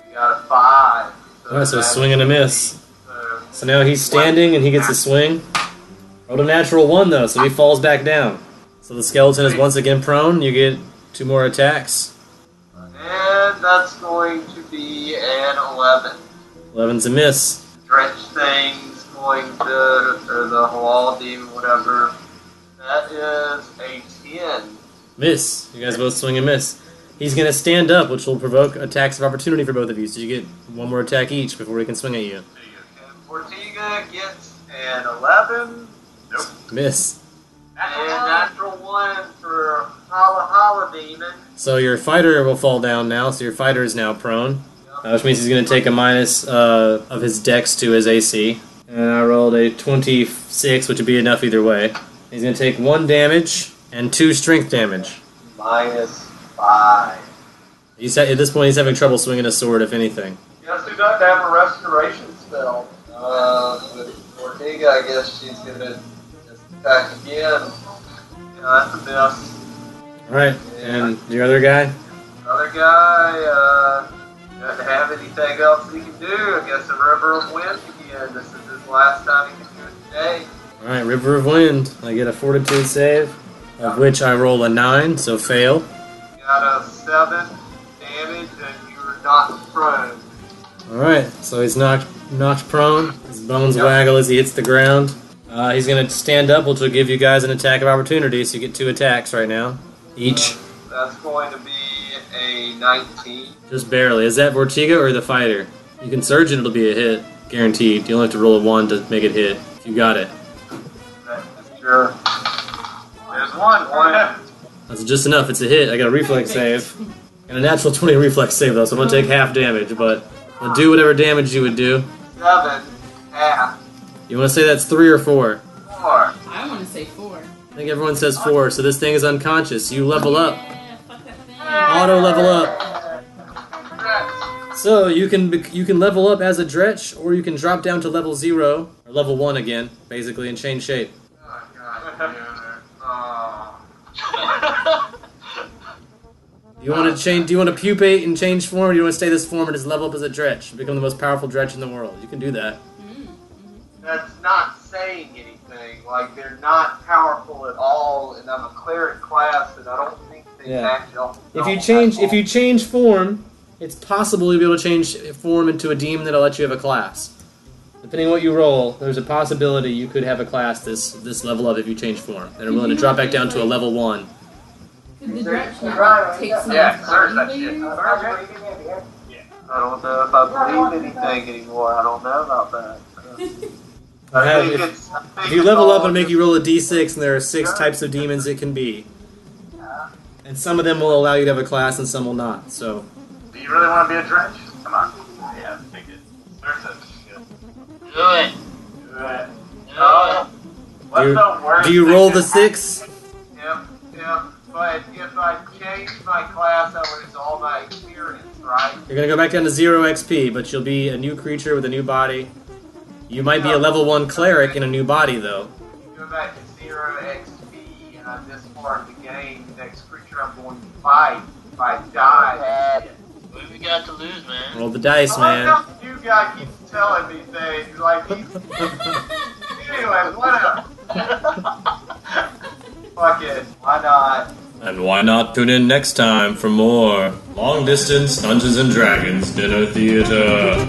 He got a 5. Alright, so a swing and a miss. So, So now he's standing and he gets a swing. Rolled a natural 1 though, so he falls back down. So the skeleton is once again prone. You get 2 more attacks. and that's going to be an 11. 11's a miss. Drench thing's going to, or the halal demon, whatever. That is a 10. Miss. You guys both swing and miss. He's going to stand up, which will provoke attacks of opportunity for both of you. So you get 1 more attack each before he can swing at you. And Ortega gets an 11. Nope. Miss. And natural 1 for Hala Demon. So your fighter will fall down now. So your fighter is now prone. Which means he's going to take a minus of his dex to his AC. And I rolled a 26, which would be enough either way. He's going to take 1 damage and 2 strength damage. -5. At this point, he's having trouble swinging a sword, if anything. Guess who doesn't have a restoration spell? With Ortega, I guess she's going to just attack again. Yeah, that's a miss. Alright, and your other guy? Other guy, doesn't have anything else he can do. I guess a River of Wind again. This is his last time he can do it today. Alright, River of Wind. I get a fortitude save, of which I roll a 9, so fail. Got a 7 damage, and you are not prone. Alright, so he's knocked prone. His bones waggle as he hits the ground. He's going to stand up, which will give you guys an attack of opportunity, so you get 2 attacks right now, each. That's going to be a 19. Just barely. Is that Vortiga or the fighter? You can surge it, it'll be a hit. Guaranteed. You only have to roll a 1 to make it hit. If you got it. That's sure. There's one. That's just enough. It's a hit. I got a reflex save. And a natural 20 reflex save, though, so I'm going to take half damage, but I'll do whatever damage you would do. 7, half, You want to say that's 3 or 4? 4. I want to say 4. I think everyone says 4, so this thing is unconscious. You level up. Yeah, fuck that thing. Auto level up. So you can level up as a Dretch, or you can drop down to level 0, or level 1 again, basically, and change shape. Do you want to pupate and change form, or do you want to stay this form and just level up as a Dretch and become the most powerful Dretch in the world? You can do that. That's not saying anything. Like, they're not powerful at all, and I'm a cleric class, and I don't think they match up. If you change form, it's possible you'll be able to change form into a demon that'll let you have a class. Depending on what you roll, there's a possibility you could have a class this level up if you change form. And are willing to drop back down to a level 1. Could the Dretch not take some search that time shit. later? I don't know if I believe anything anymore. I don't know about that. If you level up and make you roll a d6, and there are 6 types of demons it can be. And some of them will allow you to have a class and some will not, so... Do you really want to be a Dretch? Come on. Yeah, take it. Search it. Do it. Do it. No. What's the worst Do you thing roll that the 6? Yep. But if I change my class, I would lose all my experience, right? You're going to go back down to 0 XP, but you'll be a new creature with a new body. You might be a level 1 cleric in a new body, though. You go back to 0 XP, and I'm this far in the game. The next creature I'm going to fight, if I die. What have you got to lose, man? Roll the dice, man. You guy keeps telling me things like he's. Anyway, whatever. Fuck it. Why not? And why not tune in next time for more Long Distance Dungeons and Dragons Dinner Theater?